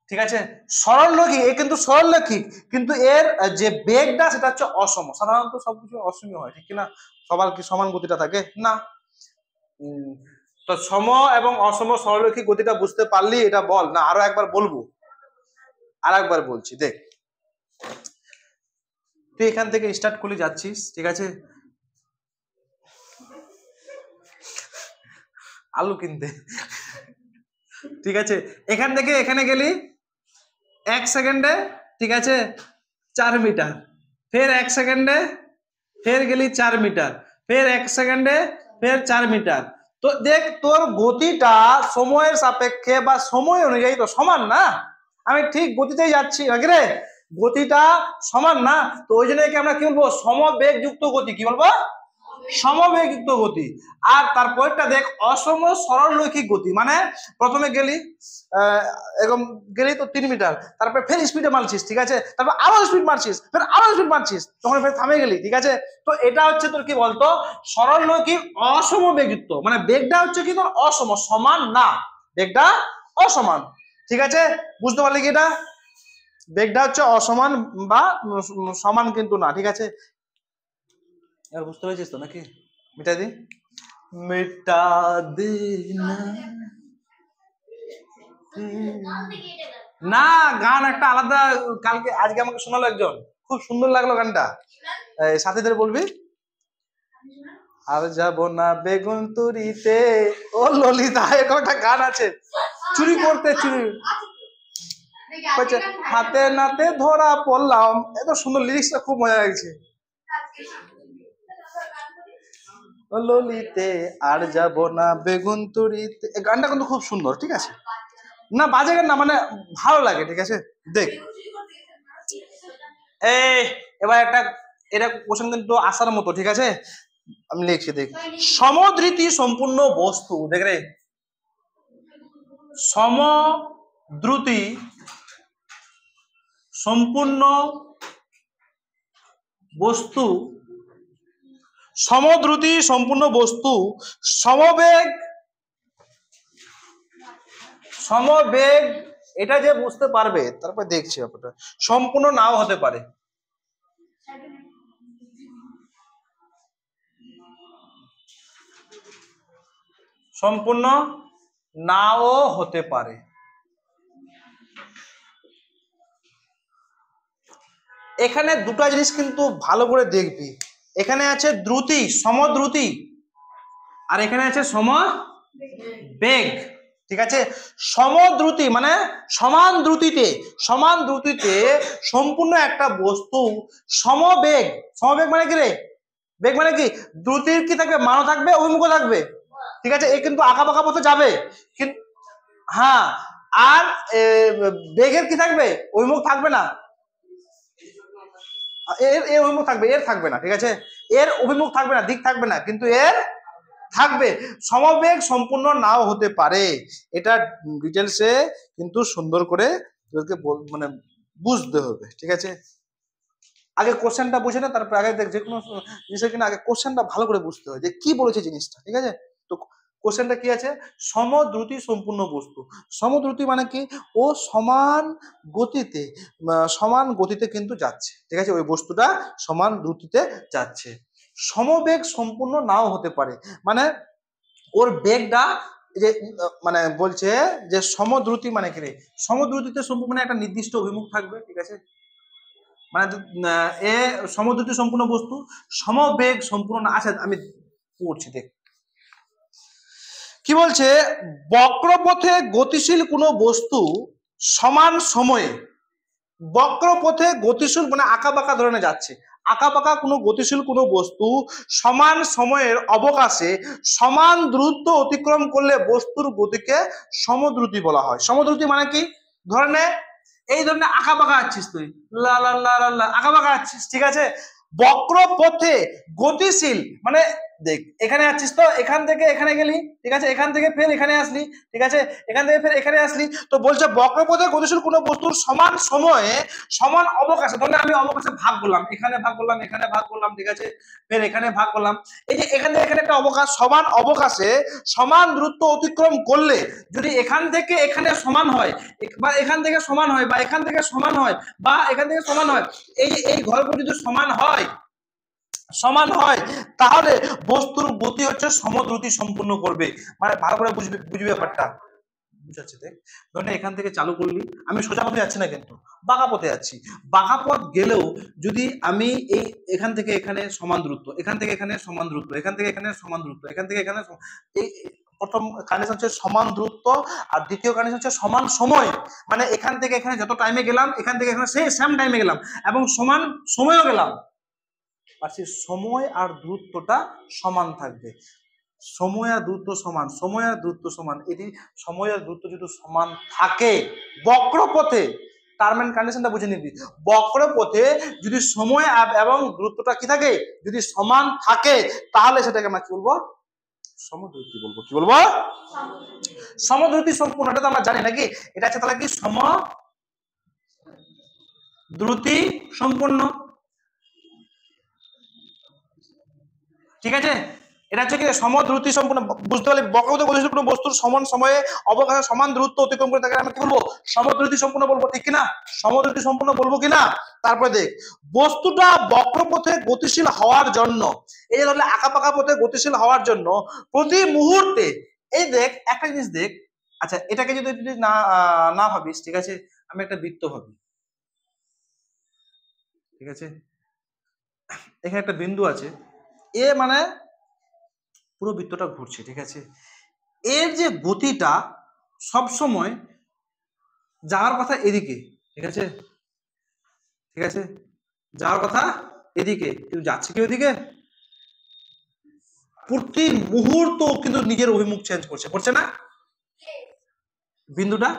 [SPEAKER 1] ঠিক আছে সরল রৈখিক, এ কিন্তু সরল রৈখিক, কিন্তু এর যে বেগটা সেটা হচ্ছে অসম। সাধারণত সবকিছু অসমই হয়, ঠিক না সবার কি সমান গতিটা থাকে না। তো সম এবং অসম সরলরৈখিক গতিটা বুঝতে পারলি এটা বল, না আরো একবার বলবো, আর একবার বলছি দেখ। তুই এখান থেকে স্টার্ট করলে যাচ্ছিস, ঠিক আছে আলু কিনতে, ঠিক আছে এখান থেকে এখানে গেলি 1 সেকেন্ডে, ঠিক আছে 4 মিটার, ফের 1 সেকেন্ডে ফের গেলি 4 মিটার, ফের 1 সেকেন্ডে ফের 4 মিটার। তো দেখ তোর গতিটা সময়ের সাপেক্ষে বা সময় অনুযায়ী তো সমান না, আমি ঠিক গতিতেই যাচ্ছি নাকি রে, গতিটা সমান না। তো ওই জন্য আমরা কি বলবো সমবেগ যুক্ত গতি, কি বলবো সমবেগ যুক্ত গতি। আর তারপরটা দেখ অসম সরল রৈখিক গতি, মানে প্রথমে গেলি এরকম গেলি তো 3 মিটার, তারপরে ফের স্পিডে মারছিস, ঠিক আছে তারপর আরো স্পিড মারছিস, ফের আরো স্পিড মারছিস, তখন ফের থামে গেলি, ঠিক আছে। তো এটা হচ্ছে তোর কি বলতো সরল রৈখিক অসম বেগযুক্ত, মানে বেগটা হচ্ছে কি তোর অসম, সমান না, বেগটা অসমান, ঠিক আছে বুঝতে পারলি কি এটা বেগটা হচ্ছে অসমান বা সমান কিন্তু না, ঠিক আছে বুঝতে পেরেছিস তো নাকি। মিটা দি মিটা দি না গান একটা আলাদা, কালকে আজকে আমাকে শোনালো একজন, খুব সুন্দর লাগলো গানটা, সাথীদের বলবি আর যাব না বেগুন তুরিতে ও ললিতা, এরকম একটা গান আছে চুরি করতে চুরি হাতে নাতে ধরা পড়লাম, এত সুন্দর লিরিক্সটা খুব মজা লাগছে। ললিতে আর যাব না বেগুন তুরিতে, এই গানটা কিন্তু খুব সুন্দর, ঠিক আছে না বাজে গান না, মানে ভালো লাগে, ঠিক আছে দেখ এই এবার একটা এটা কোশ্চেন কিন্তু আসার মতো, ঠিক আছে আমি লিখছি দেখ সমদ্রুতি সম্পূর্ণ বস্তু, দেখ রে সমদ্রুতি সম্পূর্ণ বস্তু, সমদ্রুতি সম্পূর্ণ বস্তু সমবেগ এটা যে বুঝতে পারবে, তারপর দেখছি ব্যাপারটা সম্পূর্ণ নাও হতে পারে, সম্পূর্ণ নাও হতে পারে। এখানে দুটো জিনিস কিন্তু ভালো করে দেখবি, এখানে আছে দ্রুতি সমদ্রুতি, আর এখানে আছে সমবেগ। ঠিক আছে, সমদ্রুতি মানে সমান দ্রুতিতে, সমান দ্রুতিতে সম্পূর্ণ একটা বস্তু সমবেগ, সমবেগ মানে কি রে, বেগ মানে কি, দ্রুতির কি থাকবে, মানও থাকবে, অভিমুখ থাকবে। ঠিক আছে, এ কিন্তু আঁকা বাঁকা পথে যাবে, কিন্তু হ্যাঁ, আর বেগের কি থাকবে, অভিমুখ থাকবে না, এর এর অভিমুখ থাকবে, এর থাকবে না। ঠিক আছে, এর অভিমুখ থাকবে না, দিক থাকবে না, কিন্তু এর থাকবে। সমবেগ সম্পূর্ণ নাও হতে পারে, এটা ডিটেলসে কিন্তু সুন্দর করে তোদেরকে মানে বুঝতে হবে। ঠিক আছে, আগে কোশ্চেনটা বুঝে না, তারপর আগে দেখ, যে কোনো জিনিসের কিনা আগে কোশ্চেনটা ভালো করে বুঝতে হয় যে কি বলেছে জিনিসটা। ঠিক আছে, তো কোশ্চেনটা কি আছে, সমদ্রুতি সম্পূর্ণ বস্তু। সমদ্রুতি মানে কি, ও সমান গতিতে, সমান গতিতে কিন্তু যাচ্ছে। ঠিক আছে, ওই বস্তুটা সমান দ্রুতিতে যাচ্ছে। সমবেগ সম্পূর্ণ নাও হতে পারে, মানে ওর বেগটা যে মানে বলছে যে সমদ্রুতি মানে কি রে, সমদ্রুতিতে সম্পূর্ণ একটা নির্দিষ্ট অভিমুখ থাকবে। ঠিক আছে, মানে এ সমদ্রুতি সম্পূর্ণ বস্তু, সমবেগ সম্পূর্ণ। আচ্ছা আমি পড়ছি দেখ কি বলছে, বক্রপথে গতিশীল কোনো বস্তু সমান সময়ে, বক্রপথে গতিশীল মানে আঁকা বাঁকা ধরনের যাচ্ছে, আঁকা বাঁকা কোনো গতিশীল কোনো বস্তু সমান সময়ের অবকাশে সমান দ্রুত অতিক্রম করলে বস্তুর গতিকে সমদ্রুতি বলা হয়। সমদ্রুতি মানে কি, ধরনে এই ধরনের আঁকা বাঁকা আছিস তুই, লা লা লা লা আঁকা বাঁকা আছিস। ঠিক আছে, বক্রপথে গতিশীল মানে দেখ, এখানে আছিস তো, এখান থেকে এখানে গেলি। ঠিক আছে, এখান থেকে ফের এখানে আসলি। ঠিক আছে, এখান থেকে ফের এখানে আসলি। তো বলছে বক্রপথে গতিশীল কোনো বস্তুর সমান সময়ে সমান অবকাশে, ধরলে আমি অবকাশে ভাগ করলাম, এখানে ভাগ করলাম, এখানে ভাগ করলাম। ঠিক আছে, ফের এখানে ভাগ করলাম, এই যে এখান থেকে এখানে একটা অবকাশ, সমান অবকাশে সমান দূরত্ব অতিক্রম করলে যদি এখান থেকে এখানে সমান হয়, বা এখান থেকে সমান হয়, বা এখান থেকে সমান হয়, বা এখান থেকে সমান হয়, এই যে এই ঘরগুলো যদি সমান হয়, সমান হয়, তাহলে বস্তুর গতি হচ্ছে সমদ্রুতি সম্পূর্ণ করবে। মানে ভালো করে বুঝবে, বুঝবে ব্যাপারটা বুঝাচ্ছে। দেখ ধরে এখান থেকে চালু করলি, আমি সোজা পথে যাচ্ছি না, কিন্তু বাঁকা পথে যাচ্ছি। বাঁকা পথ গেলেও যদি আমি এই এখান থেকে এখানে সমান দূরত্ব, এখান থেকে এখানে সমান দূরত্ব, এখান থেকে এখানে সমান দূরত্ব, এখান থেকে এখানে, এই প্রথম কন্ডিশন হচ্ছে সমান দূরত্ব, আর দ্বিতীয় কন্ডিশন হচ্ছে সমান সময়। মানে এখান থেকে এখানে যত টাইমে গেলাম, এখান থেকে এখানে সেই সেম টাইমে গেলাম, এবং সমান সময়ও গেলাম, আর সেই সময় আর দূরত্বটা সমান থাকবে। সময় আর দূরত্ব সমান, সময় আর দূরত্ব সমান, এটি সময় আর দূরত্ব যদি সমান থাকে বক্রপথে, টার্ম এন্ড কন্ডিশনটা বুঝে নিবি, বক্রপথে যদি সময় এবং দূরত্বটা কি থাকে, যদি সমান থাকে, তাহলে সেটাকে আমরা কি বলবো, সমদ্রুতি বলবো। কি বলবো, সমদ্রুতি সম্পূর্ণ। এটা তো আমরা জানি নাকি, এটা আছে তাহলে কি সমদ্রুতি সম্পূর্ণ। ঠিক আছে, এটা হচ্ছে কি সমদ্রুতি সম্পূর্ণ, বুঝতে পারলে বক্রপথে গতিশীল কোনো বস্তুর সমান সময়ে অবকাশে সমান দূরত্ব অতিক্রম করে তাকে আমরা কি বলবো, সমদ্রুতি সম্পূর্ণ বলবো। ঠিক কিনা, সমদ্রুতি সম্পূর্ণ বলবো কিনা। তারপরে দেখ, বস্তুটা বক্রপথে গতিশীল হওয়ার জন্য, এই যে ধরলে আঁকা পাকা পথে গতিশীল হওয়ার জন্য প্রতি মুহূর্তে, এই দেখ একটা জিনিস দেখ, আচ্ছা এটাকে যদি না না ভাবিস, ঠিক আছে, আমি একটা বৃত্ত ভাবি। ঠিক আছে, এখানে একটা বিন্দু আছে, এ মানে পুরো বৃত্তটা ঘুরছে। ঠিক আছে, এর যে গতিটা সব সময় যাওয়ার কথা এদিকে। ঠিক আছে, ঠিক আছে, যাওয়ার কথা এদিকে, কিন্তু যাচ্ছে কি ওইদিকে, প্রতি মুহূর্ত কিন্তু নিজের অভিমুখ চেঞ্জ করছে, করছে না বিন্দুটা।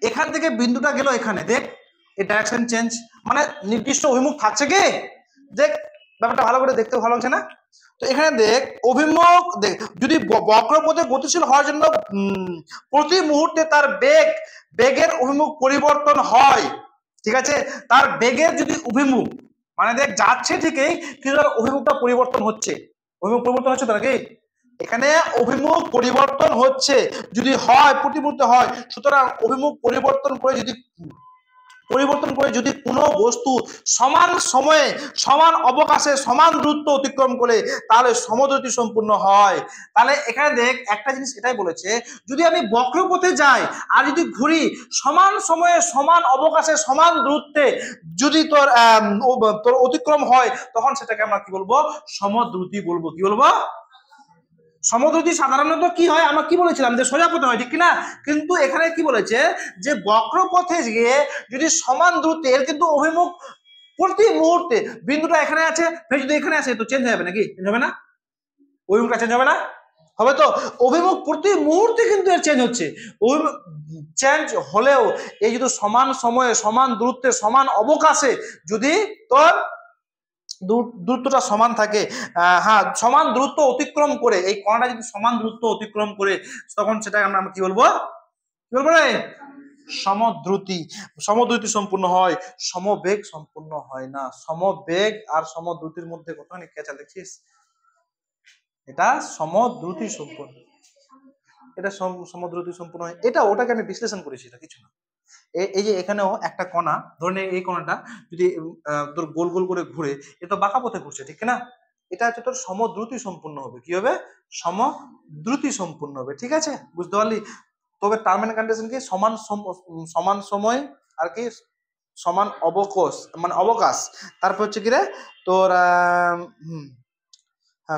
[SPEAKER 1] এখান থেকে বিন্দুটা গেল এখানে, দেখ এই ডাইরেকশন চেঞ্জ, মানে নির্দিষ্ট অভিমুখ থাকছে কি, দেখ ব্যাপারটা ভালো করে দেখতে ভালো লাগছে না। তো এখানে দেখ অভিমুখ, দেখ যদি বক্রপথে গতিশীল হওয়ার জন্য প্রতি মুহূর্তে তার বেগের অভিমুখ পরিবর্তন হয়। ঠিক আছে, তার বেগের যদি অভিমুখ মানে দেখ যাচ্ছে ঠিকই, কিন্তু তার অভিমুখটা পরিবর্তন হচ্ছে, অভিমুখ পরিবর্তন হচ্ছে তার কি, এখানে অভিমুখ পরিবর্তন হচ্ছে যদি হয়, প্রতি মুহূর্তে হয়, সুতরাং অভিমুখ পরিবর্তন করে যদি পরিবর্তন করে যদি কোনো বস্তু সমান সময়ে সমান অবকাশে সমান দূরত্ব অতিক্রম করে তাহলে সমদ্রুতি সম্পূর্ণ হয়। তাহলে এখানে দেখ একটা জিনিস এটাই বলেছে, যদি আমি বক্রপথে যাই আর যদি ঘুরি সমান সময়ে সমান অবকাশে সমান দূরত্বে যদি তোর অতিক্রম হয় তখন সেটাকে আমরা কি বলবো, সমদ্রুতি বলবো। কি বলবো? সমদ্রুতি সাধারণত কি হয়, আমরা কি বলেছিলাম যে সোজা পথে হয়, ঠিক কিনা? কিন্তু এখানে কি বলেছে যে বক্রপথে গিয়ে যদি সমান দূরত্বে, এর কিন্তু অভিমুখ প্রতি মুহূর্তে, বিন্দুটা এখানে আছে ফের যদি এখানে আসে তো চেঞ্জ হবে নাকি? চেঞ্জ হবে না? অভিমুখটা চেঞ্জ হবে না? হবে তো। অভিমুখ প্রতি মুহূর্তে কিন্তু এর চেঞ্জ হচ্ছে। চেঞ্জ হলেও এই যদি সমান সময়ে সমান দূরত্বে সমান অবকাশে যদি তোর দূরত্বটা সমান থাকে, হ্যাঁ সমান দূরত্ব অতিক্রম করে, এই কণাটা যদি সমান দূরত্ব অতিক্রম করে তখন সেটা আমরা কি বলবো, কি বলবো রে? সমদ্রুতি। সমদ্রুতি সম্পূর্ণ হয়, সমবেগ সম্পূর্ণ হয় না। সমবেগ আর সমদ্রুতির মধ্যে কতখানি খেঁচা দেখছিস? এটা সমদ্রুতি সম্পূর্ণ, এটা সমদ্রুতি সম্পূর্ণ হয়। এটা ওটাকে আমি বিশ্লেষণ করেছি, এটা কিছু না। এই যে এখানেও একটা কণা, ধরে নে এই কণাটা যদি তোর গোল গোল করে ঘুরে, এ তো বাঁকা পথে ঘুরছে, ঠিক না? এটা হচ্ছে তোর সমদ্রুতি সম্পূর্ণ হবে। কি হবে? সমদ্রুতি সম্পূর্ণ হবে। ঠিক আছে, বুঝতে পারলি? তবে টার্ম এন্ড কন্ডিশন কি? সমান সময় আর কি সমান অবকাশ, মানে অবকাশ। তারপর হচ্ছে কি রে তোর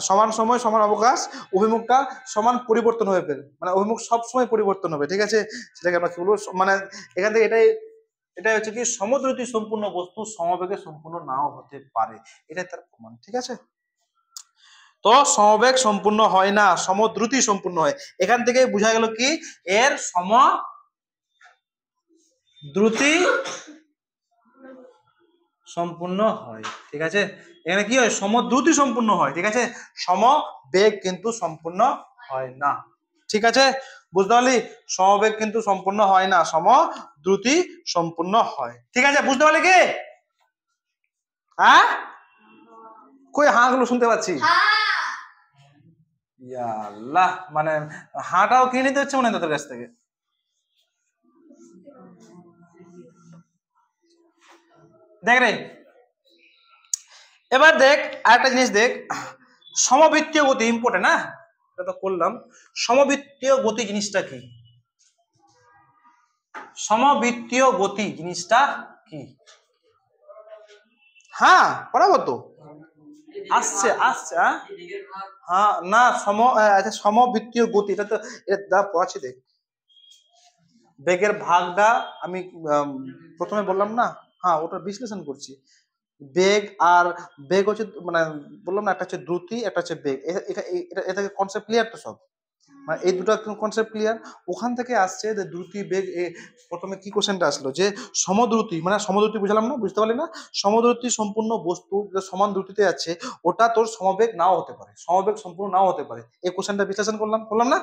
[SPEAKER 1] সমান সময় সমান অবকাশ, অভিমুখটা সমান পরিবর্তন হয়ে ফেলে, মানে অভিমুখ সব সময় পরিবর্তন হবে। ঠিক আছে, সেটাকে আমরা কি বলবো, মানে এখান থেকে এটাই হচ্ছে কি সমদ্রুতি সম্পূর্ণ বস্তু সমবেগে সম্পূর্ণ নাও হতে পারে, এটাই তার প্রমাণ। ঠিক আছে, তো সমবেগ সম্পূর্ণ হয় না, সমদ্রুতি সম্পূর্ণ হয়। এখান থেকে বোঝা গেল কি এর সমদ্রুতি সম্পূর্ণ হয়। ঠিক আছে, এখানে কি হয়? সমদ্রুতি সম্পূর্ণ হয়। ঠিক আছে, সমবেগ কিন্তু সম্পূর্ণ হয় না। ঠিক আছে, বুঝতে পারলি? সমবেগ কিন্তু সম্পূর্ণ হয় না, সমদ্রুতি সম্পূর্ণ হয়। ঠিক আছে, বুঝতে পারলি কি? হ্যাঁ, কই হ্যাঁ গুলো শুনতে পাচ্ছি? ইয়া আল্লাহ, মানে হাঁটাও কিনে নিতে হচ্ছে মনে হয় তোদের কাছ থেকে। দেখ রে, এবার দেখ আরেকটা জিনিস দেখ, সমবৃত্তীয় গতি ইম্পর্টেন্ট। না এটা তো করলাম। সমবৃত্তীয় গতি জিনিসটা কি? সমবৃত্তীয় গতি জিনিসটা কি? হ্যাঁ পড়াবো তো, আসছে আসছে। হ্যাঁ না আচ্ছা, সমবৃত্তীয় গতি এটা তো এটা পড়াচ্ছি। দেখ বেগের ভাগটা আমি প্রথমে বললাম না, হ্যাঁ ওটা বিশ্লেষণ করছি। বেগ আর বেগ হচ্ছে, মানে বললাম না, একটা হচ্ছে দ্রুতি, একটা হচ্ছে বেগ। এটা কনসেপ্ট ক্লিয়ার তো সব, মানে এই দুটো কনসেপ্ট ক্লিয়ার। ওখান থেকে আসছে যে দ্রুতি বেগ। প্রথমে কি কোশ্চেনটা আসলো যে সমদ্রুতি, মানে সমদ্রুতি বুঝলাম না, বুঝতে পারলি না? সমদ্রুতি সম্পূর্ণ বস্তু যে সমান দ্রুতিতে আছে ওটা তোর সমবেগ নাও হতে পারে, সমবেগ সম্পূর্ণ নাও হতে পারে। এই কোশ্চেনটা বিশ্লেষণ করলাম না?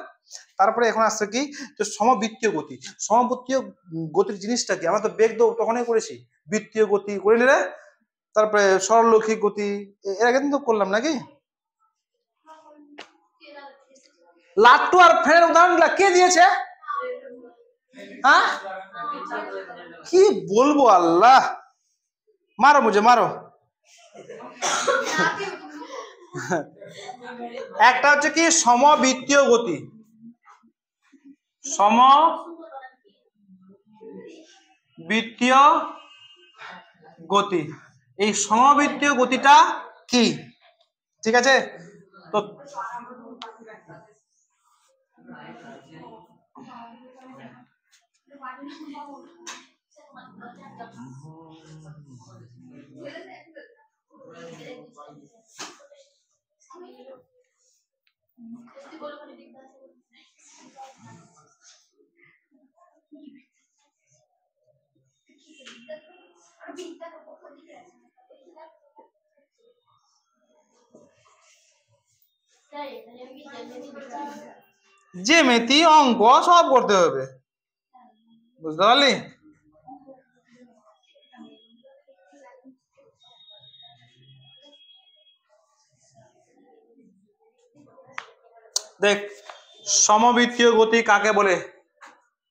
[SPEAKER 1] তারপরে এখন আসছে কি যে সমবৃত্তীয় গতি। সমবৃত্তীয় গতির জিনিসটা কি? আমরা তো বেগ তখনই করেছি, বৃত্তীয় গতি করে নিলে, তারপরে সরলরৈখিক গতি এর আগে কিন্তু করলাম নাকি? লাট্টু আর ফ্যানের উদাহরণগুলো কে দিয়েছে? হ্যাঁ কি বলবো, আল্লাহ মারো মুঝে মারো। একটা হচ্ছে কি সমবৃত্তীয় গতি, সমবৃত্তীয় গতি। এই সমবৃত্তীয় গতিটা কি? ঠিক আছে, তো জ্যামিতি অঙ্ক সব করতে হবে, বুঝতে পারলি? দেখ সমবৃত্তীয় গতি কাকে বলে?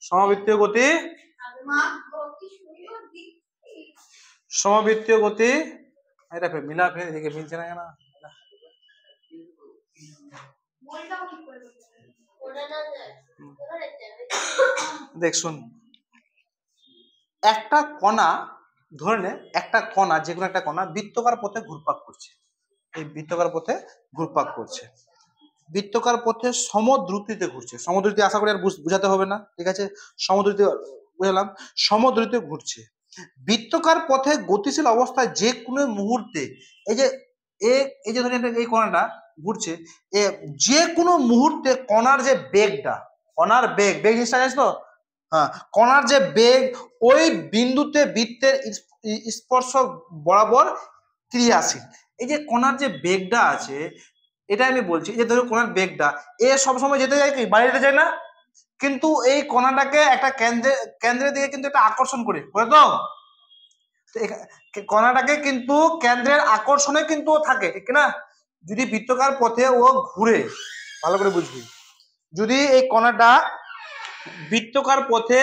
[SPEAKER 1] সমবৃত্তীয় গতি সমবৃত্তীয় গতি, এটা মিলা ফের এদিকে মিলছে না কেন? দেখ শুন, একটা কণা ধরে নে, একটা কণা, যে কোনো একটা কণা বৃত্তাকার পথে ঘুরপাক করছে। এই বৃত্তাকার পথে ঘুরপাক করছে, বৃত্তাকার পথে সমদ্রুতিতে ঘুরছে। সমদ্রুতি আশা করি আর বুঝাতে হবে না, ঠিক আছে? সমদ্রুতি বুঝলাম, সমদ্রুতিতে ঘুরছে বৃত্তাকার পথে গতিশীল অবস্থায় যে কোনো মুহূর্তে। এই যে এই যে ধরেন এই কণাটা ঘুরছে, যে কোনো মুহূর্তে কণার যে বেগটা, কণার বেগ, বেগ জিনিসটা জানিস তো? হ্যাঁ, কণার যে বেগ ওই বিন্দুতে বৃত্তের স্পর্শক বরাবর ক্রিয়াশীল। এই যে কণার যে বেগটা আছে, এটা আমি বলছি, এই যে ধরো কণার বেগটা এ সবসময় যেতে যায় কি, বাইরে যেতে যায় না, কিন্তু এই কণাটাকে একটা কেন্দ্রের দিকে কিন্তু এটা আকর্ষণ করে তো, কণাটাকে কিন্তু কেন্দ্রের আকর্ষণে কিন্তু থাকে, ঠিক না? যদি বৃত্তাকার পথে ও ঘুরে, ভালো করে বুঝবি, যদি এই কণাটা বৃত্তাকার পথে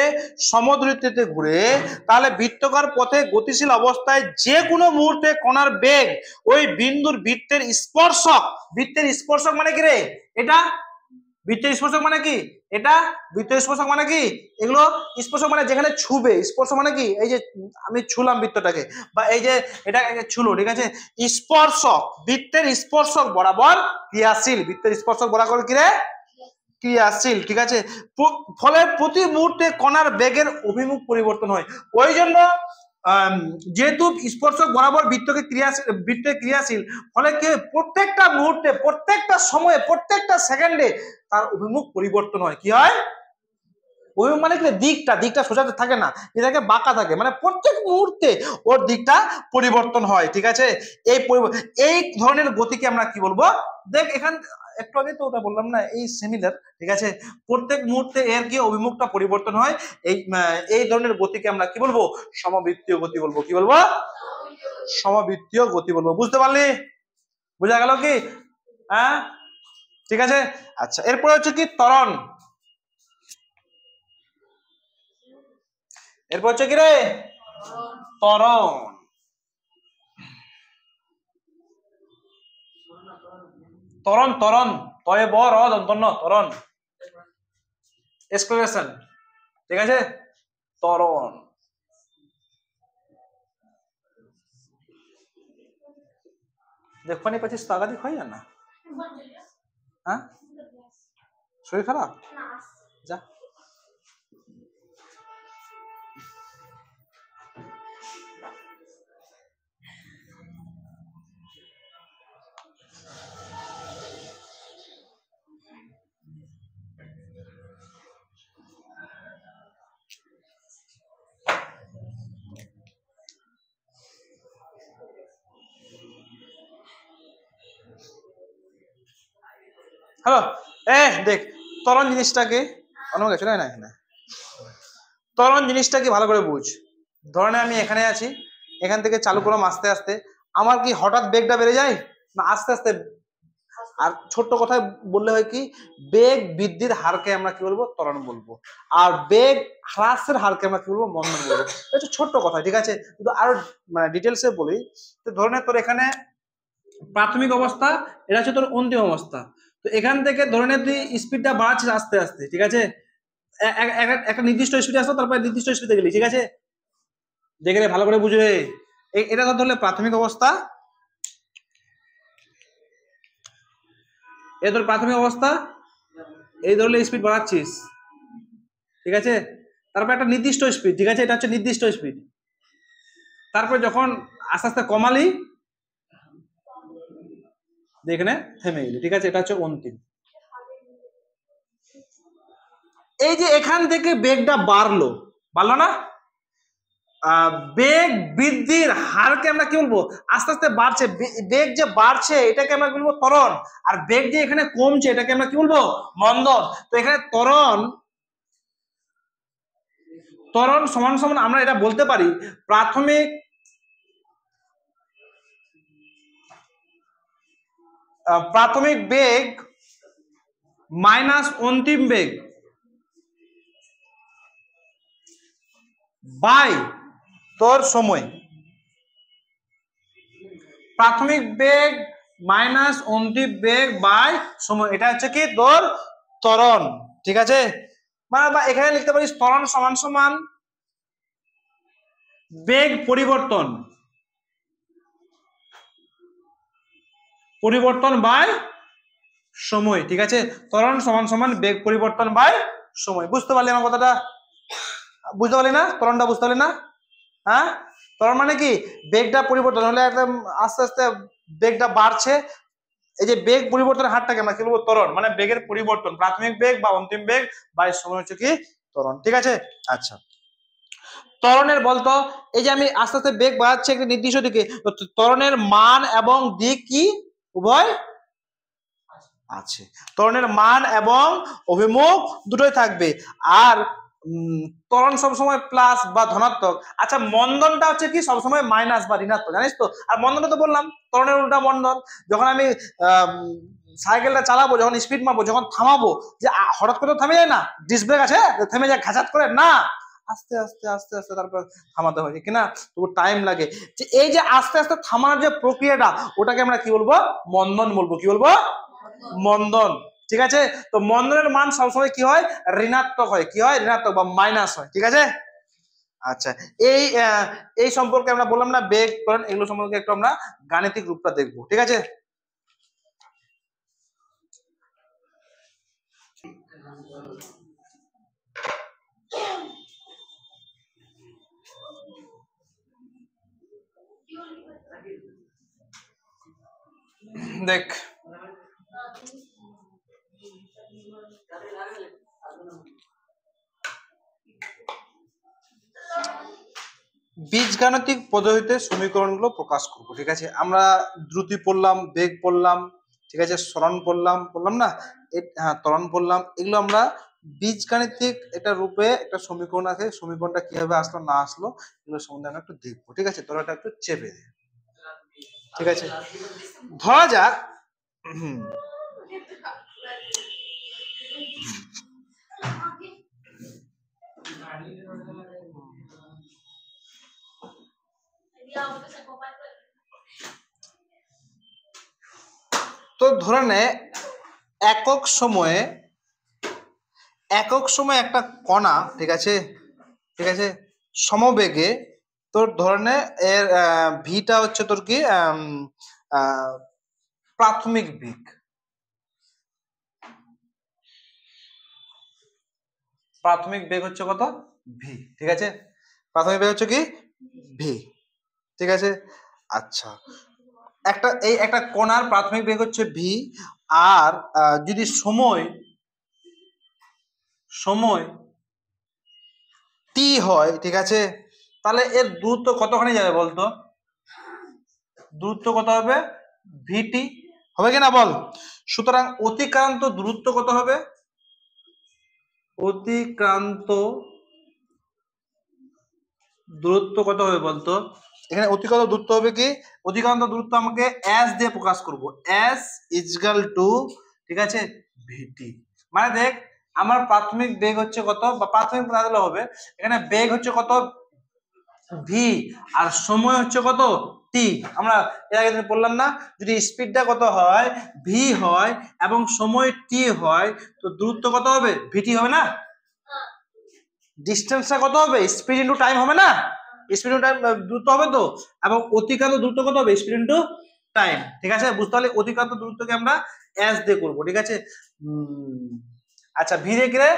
[SPEAKER 1] সমদ্রুতিতে ঘুরে, তাহলে বৃত্তাকার পথে গতিশীল অবস্থায় যে কোনো মুহূর্তে কণার বেগ ওই বিন্দুর বৃত্তের স্পর্শক, বৃত্তের স্পর্শক মানে কি রে? এটা বৃত্তের স্পর্শক মানে কি? এটা বৃত্তের স্পর্শক মানে কি? এগুলো স্পর্শক মানে যেখানে ছুবে, স্পর্শ মানে কি? এই যে আমি ছুলাম বৃত্তটাকে, বা এই যে এটা ছুলো, ঠিক আছে? স্পর্শক, বৃত্তের স্পর্শক বরাবর ক্রিয়াশীল, বৃত্তের স্পর্শক বরাবর কি রে? ক্রিয়াশীল, ঠিক আছে? ফলে প্রতি মুহূর্তে কণার বেগের অভিমুখ পরিবর্তন হয়। ওই জন্য যেহেতু স্পর্শক বরাবর বৃত্তকে ক্রিয়াশীল, ফলে কি প্রত্যেকটা মুহূর্তে, প্রত্যেকটা সময়ে, প্রত্যেকটা সেকেন্ডে তার অভিমুখ পরিবর্তন হয়। কি হয়? অভিমুখ মানে কি? দিকটা সোজা থাকে না, এটাকে বাঁকা থাকে, মানে প্রত্যেক মুহূর্তে ওর দিকটা পরিবর্তন হয়, ঠিক আছে? এই ধরনের গতিকে আমরা কি বলবো? দেখ এখান একটু আগে তো ওটা বললাম না, এই সিমিলার, ঠিক আছে? প্রত্যেক মুহূর্তে এর কি অভিমুখটা পরিবর্তন হয়, এই ধরনের গতিকে আমরা কি বলবো? সমবৃত্তীয় গতি বলবো। কি বলবো? সমবৃত্তীয় গতি বলবো। বুঝতে পারলি? বুঝা গেল কি? হ্যাঁ, ঠিক আছে। আচ্ছা, এরপরে হচ্ছে কি ত্বরণ। এরপর হচ্ছে কি রে? ত্বরণ। ত্বরণ, ত্বরণ, তয়ে ব র দন্তন্য, ত্বরণ, এক্সক্লেমেশন, ঠিক আছে? ত্বরণ। দেখবানি পাচ্ছিস তো আগাদিক হয় না? হ্যাঁ, শরীর খারাপ? যা। হ্যালো, দেখ ত্বরণ জিনিসটাকে অন্য কিছু নয়, না ত্বরণ জিনিসটা কি ভালো করে বুঝ। ধরে নে আমি এখানে আছি, এখান থেকে চালু করলাম আস্তে আস্তে, আমার কি হঠাৎ বেগটা বেড়ে যায় না? আস্তে আস্তে। আর ছোট্ট কথায় বললে হয় কি, বেগ বৃদ্ধির হারকে আমরা কি বলবো? ত্বরণ বলবো। আর বেগ হ্রাসের হারকে আমরা কি বলবো? মন্দন বলবো। এটা ছোট্ট কথা, ঠিক আছে? কিন্তু আরো মানে ডিটেলসে বলি, তো ধরে নে তোর এখানে প্রাথমিক অবস্থা, এটা হচ্ছে তোর অন্তিম অবস্থা। তো এখান থেকে ধরে নে তুই স্পিডটা বাড়াচ্ছিস আস্তে আস্তে, ঠিক আছে? একটা নির্দিষ্ট স্পিডে আসতো, তারপরে নির্দিষ্ট স্পিডে গেলি, ঠিক আছে? দেখে রে, ভালো করে বুঝবে। এটা ধরলে প্রাথমিক অবস্থা, এই ধর প্রাথমিক অবস্থা, এই ধরলে স্পিড বাড়াচ্ছিস, ঠিক আছে? তারপর একটা নির্দিষ্ট স্পিড, ঠিক আছে? এটা হচ্ছে নির্দিষ্ট স্পিড। তারপরে যখন আস্তে আস্তে কমালি, এখানে থেমে গেলি, ঠিক আছে? এটা হচ্ছে অন্তিম। এই যে এখান থেকে বেগটা বাড়লো না? বেগ বৃদ্ধির হারকে আমরা কি বলবো? আস্তে আস্তে বাড়ছে, বেগ যে বাড়ছে এটাকে আমরা বলবো ত্বরণ, আর বেগ যে এখানে কমছে এটাকে আমরা কি বলবো? মন্দন। তো এখানে ত্বরণ সমান সমান আমরা এটা বলতে পারি, প্রাথমিক বেগ মাইনাস অন্তিম বেগ বাই তোর সময়, প্রাথমিক বেগ মাইনাস অন্তিম বেগ বাই সময়, এটা হচ্ছে কি তোর ত্বরণ। ঠিক আছে, মানে বা এখানে লিখতে পারিস ত্বরণ সমান সমান বেগ পরিবর্তন, পরিবর্তন বাই সময়। ঠিক আছে, ত্বরণ সমান সমান বেগ পরিবর্তন বাই সময়। বুঝতে পারলি আমার কথাটা? বুঝতে পারলি না? ত্বরণটা বুঝতে পারলি না? হ্যাঁ, ত্বরণ মানে কি বেগটা পরিবর্তন হলে একদম আস্তে আস্তে বেগটা বাড়ছে, এই যে বেগ পরিবর্তনের হারটাকে আমরা কি বলবো? ত্বরণ। মানে বেগের পরিবর্তন, প্রাথমিক বেগ বা অন্তিম বেগ বাই সময় হচ্ছে কি ত্বরণ। ঠিক আছে, আচ্ছা ত্বরণের বলতো এই যে আমি আস্তে আস্তে বেগ বাড়াচ্ছি একটা নির্দিষ্ট দিকে, তো ত্বরণের মান এবং দিক কি উভয় আছে, ত্বরণের মান এবং অভিমুখ দুটোই থাকবে। আর ত্বরণ সবসময় প্লাস বা ধনাত্মক। আচ্ছা মন্দনটা হচ্ছে কি সবসময় মাইনাস বা ঋণাত্মক, জানিস তো? আর মন্দনটা তো বললাম ত্বরণের উল্টা মন্দন। যখন আমি সাইকেলটা চালাবো, যখন স্পিড মারবো, যখন থামাবো, যে হঠাৎ করে থামে যায় না, ডিস্ক ব্রেক আছে থেমে যায় ঘাচাত করে না, আস্তে আস্তে আস্তে আস্তে তারপর থামাতে হয় কিনা, তবু টাইম লাগে। যে এই যে আস্তে আস্তে থামানোর যে প্রক্রিয়াটা, ওটাকে আমরা কি বলবো? মন্দন বলবো। কি বলবো? মন্দন। ঠিক আছে, তো মন্দনের মান সবসময় কি হয়? ঋণাত্মক হয়। কি হয়? ঋণাত্মক বা মাইনাস হয়। ঠিক আছে, আচ্ছা এই এই সম্পর্কে আমরা বললাম না বেগ ত্বরণ, এগুলো সম্পর্কে একটু আমরা গাণিতিক রূপটা দেখবো। ঠিক আছে, দেখ বীজগাণিতিক পদ্ধতিতে সমীকরণগুলো প্রকাশ করব। ঠিক আছে, আমরা দ্রুতি পড়লাম, বেগ পড়লাম, ঠিক আছে, সরণ পড়লাম, পড়লাম না, হ্যাঁ ত্বরণ পড়লাম, এগুলো আমরা বীজগাণিতিক একটা রূপে একটা সমীকরণ আছে, সমীকরণটা কিভাবে আসলো না আসলো এগুলো সম্বন্ধে আমরা একটু দেখবো। ঠিক আছে, তোরা একটু চেপে দে। ঠিক আছে, ধরা যাক তো ধরে নে একক সময়ে একটা কণা, ঠিক আছে, ঠিক আছে, সমবেগে তোর ধরনে এর ভিটা হচ্ছে তোর কি প্রাথমিক বেগ, প্রাথমিক বেগ হচ্ছে কত? ভি। ঠিক আছে, প্রাথমিক বেগ হচ্ছে কি ভি। ঠিক আছে, আচ্ছা একটা কণার প্রাথমিক বেগ হচ্ছে ভি। আর যদি সময় সময় টি হয়, ঠিক আছে, তাহলে এর দূরত্ব কতখানি যাবে বলতো? দূরত্ব কত হবে? ভিটি হবে কিনা বল? সুতরাং অতিক্রান্ত দূরত্ব কত হবে? অতিক্রান্ত দূরত্ব কত হবে বলতো? এখানে অতিক্রান্ত দূরত্ব হবে কি? অতিক্রান্ত দূরত্ব আমাকে এস দিয়ে প্রকাশ করব, এস ইজগাল টু, ঠিক আছে, ভিটি। মানে দেখ আমার প্রাথমিক বেগ হচ্ছে কত, বা প্রাথমিক না দিলে হবে, এখানে বেগ হচ্ছে কত? ভি। আর সময় হচ্ছে কত? টি। আমরা এর আগে বললাম না, যদি স্পিডটা কত হয়? ভি হয় এবং সময় টি হয়, তো দূরত্ব কত হবে? ভিটি হবে না? ডিস্টেন্সটা কত হবে? স্পিড ইনটু টাইম হবে না? স্পিড ইনটু টাইম দূরত্ব হবে তো, এবং অতিক্রান্ত দূরত্ব কত হবে? Speed into time. ঠিক আছে, বুঝতে পারলে অতিক্রান্ত দূরত্বকে আমরা এস দিয়ে করবো। ঠিক আছে, আচ্ছা ভি দিয়ে গেলে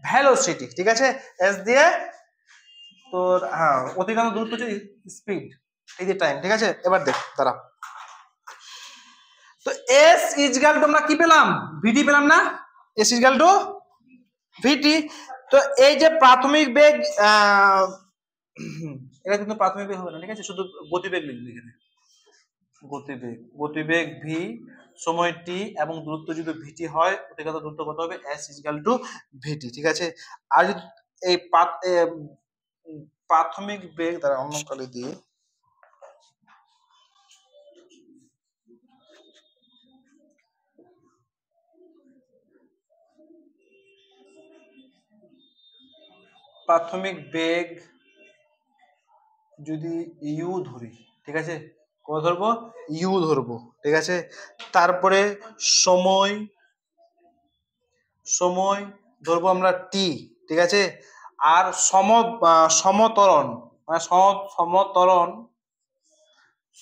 [SPEAKER 1] ভেলোসিটি, ঠিক আছে, এস দিয়ে তোর হ্যাঁ অতিক্রান্ত দূরত্ব হচ্ছে স্পিড, এই যে টাইম। ঠিক আছে, এবার দেখ দাঁড়া, তো এস ইজগাল টু আমরা কি পেলাম? ভিটি পেলাম না? এস ইজগাল টু ভিটি। তো এই যে প্রাথমিক বেগ এটা কিন্তু প্রাথমিক বেগ হবে না, ঠিক আছে, শুধু গতিবেগ লিখবি এখানে। গতিবেগ ভি, সময় টি এবং দূরত্ব যদি ভিটি হয়, অতিক্রান্ত দূরত্ব কত হবে? এস ইজগাল টু ভিটি। ঠিক আছে, আর যদি এই প্রাথমিক বেগ দ্বারা অন্য কালে দিয়ে প্রাথমিক বেগ যদি ইউ ধরি, ঠিক আছে, কত ধরবো? ইউ ধরবো, ঠিক আছে। তারপরে সময়, সময় ধরবো আমরা টি, ঠিক আছে। আর সমতরণ মানে সমতরণ,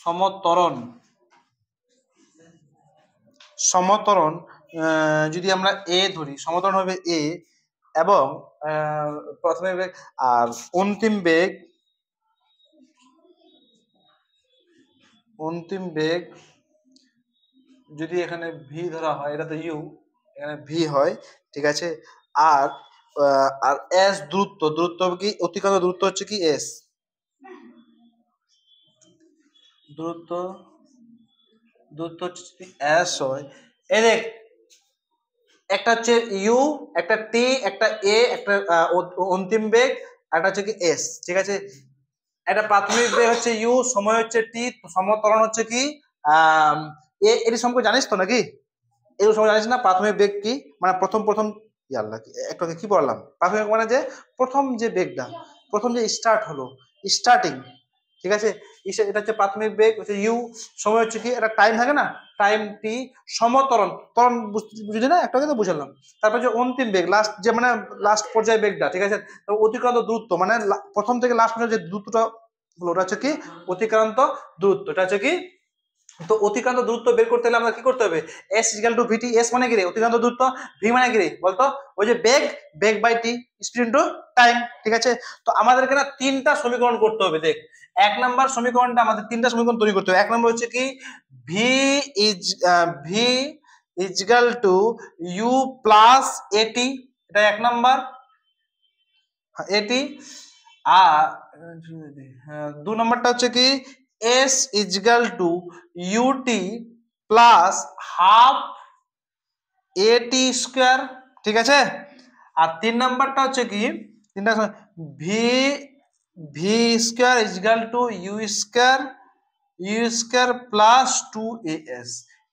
[SPEAKER 1] সমতরণ, সমতরণ যদি আমরা এ ধরি, সমতরণ হবে এ, এবং প্রথমে বেগ আর অন্তিম বেগ, অন্তিম বেগ যদি এখানে ভি ধরা হয়, এটা তো ইউ, এখানে ভি হয়, ঠিক আছে। আর আর এস দূরত্ব, দূরত্ব হবে কি, অতিক্রান্ত দূরত্ব হচ্ছে কি এস, দূরত্ব, দূরত্ব হচ্ছে যদি এস হয়, এই দেখ একটা হচ্ছে ইউ, একটা টি, একটা এ, একটা অন্তিম বেগ, একটা হচ্ছে কি এস, ঠিক আছে। একটা প্রাথমিক বেগ হচ্ছে ইউ, সময় হচ্ছে টি, সমতরণ হচ্ছে কি এ। এটি সম্পর্কে জানিস তো নাকি? এগুলো সবাই জানিস না? প্রাথমিক বেগ কি মানে প্রথম প্রথম ইয়াল্লা একটু আগে কি বললাম, প্রাথমিক মানে যে প্রথম যে বেগটা, প্রথম যে স্টার্ট হলো, স্টার্টিং, ঠিক আছে। এটা হচ্ছে প্রাথমিক বেগ, হচ্ছে ইউ। সময় হচ্ছে কি, একটা টাইম থাকে না, টাইম টি। সমতরণ, ত্বরণ বুঝলি না, একটু আগে তো বুঝালাম। তারপর যে অন্তিম বেগ, লাস্ট যে মানে লাস্ট পর্যায়ে বেগটা, ঠিক আছে। অতিক্রান্ত দূরত্ব মানে প্রথম থেকে লাস্ট পর্যন্ত যে দূরত্বটা হলো, ওটা হচ্ছে কি অতিক্রান্ত দূরত্ব, এটা হচ্ছে কি। তো অতিক্রান্ত দূরত্ব বের করতে হলে আমরা কি করতে হবে? S equal to VT. S মানে কি রে? অতিক্রান্ত দূরত্ব। ভি মানে কি রে বলতো? ওই যে বেগ, বেগ by T, speed into time, ঠিক আছে। তো আমাদেরকে না তিনটা সমীকরণ করতে হবে। দেখ, এক নাম্বার সমীকরণটা আমাদের তিনটা সমীকরণ তৈরি করতে হবে। এক নম্বর হচ্ছে কি, V is V equal to you plus AT, এটা এক নাম্বার, এটি। আর দু নম্বরটা হচ্ছে কি, s equal to u t plus half a t square, ঠিক আছে। আর তিন নাম্বারটা হচ্ছে কি, তিনটা v v square equal to u square plus two a s.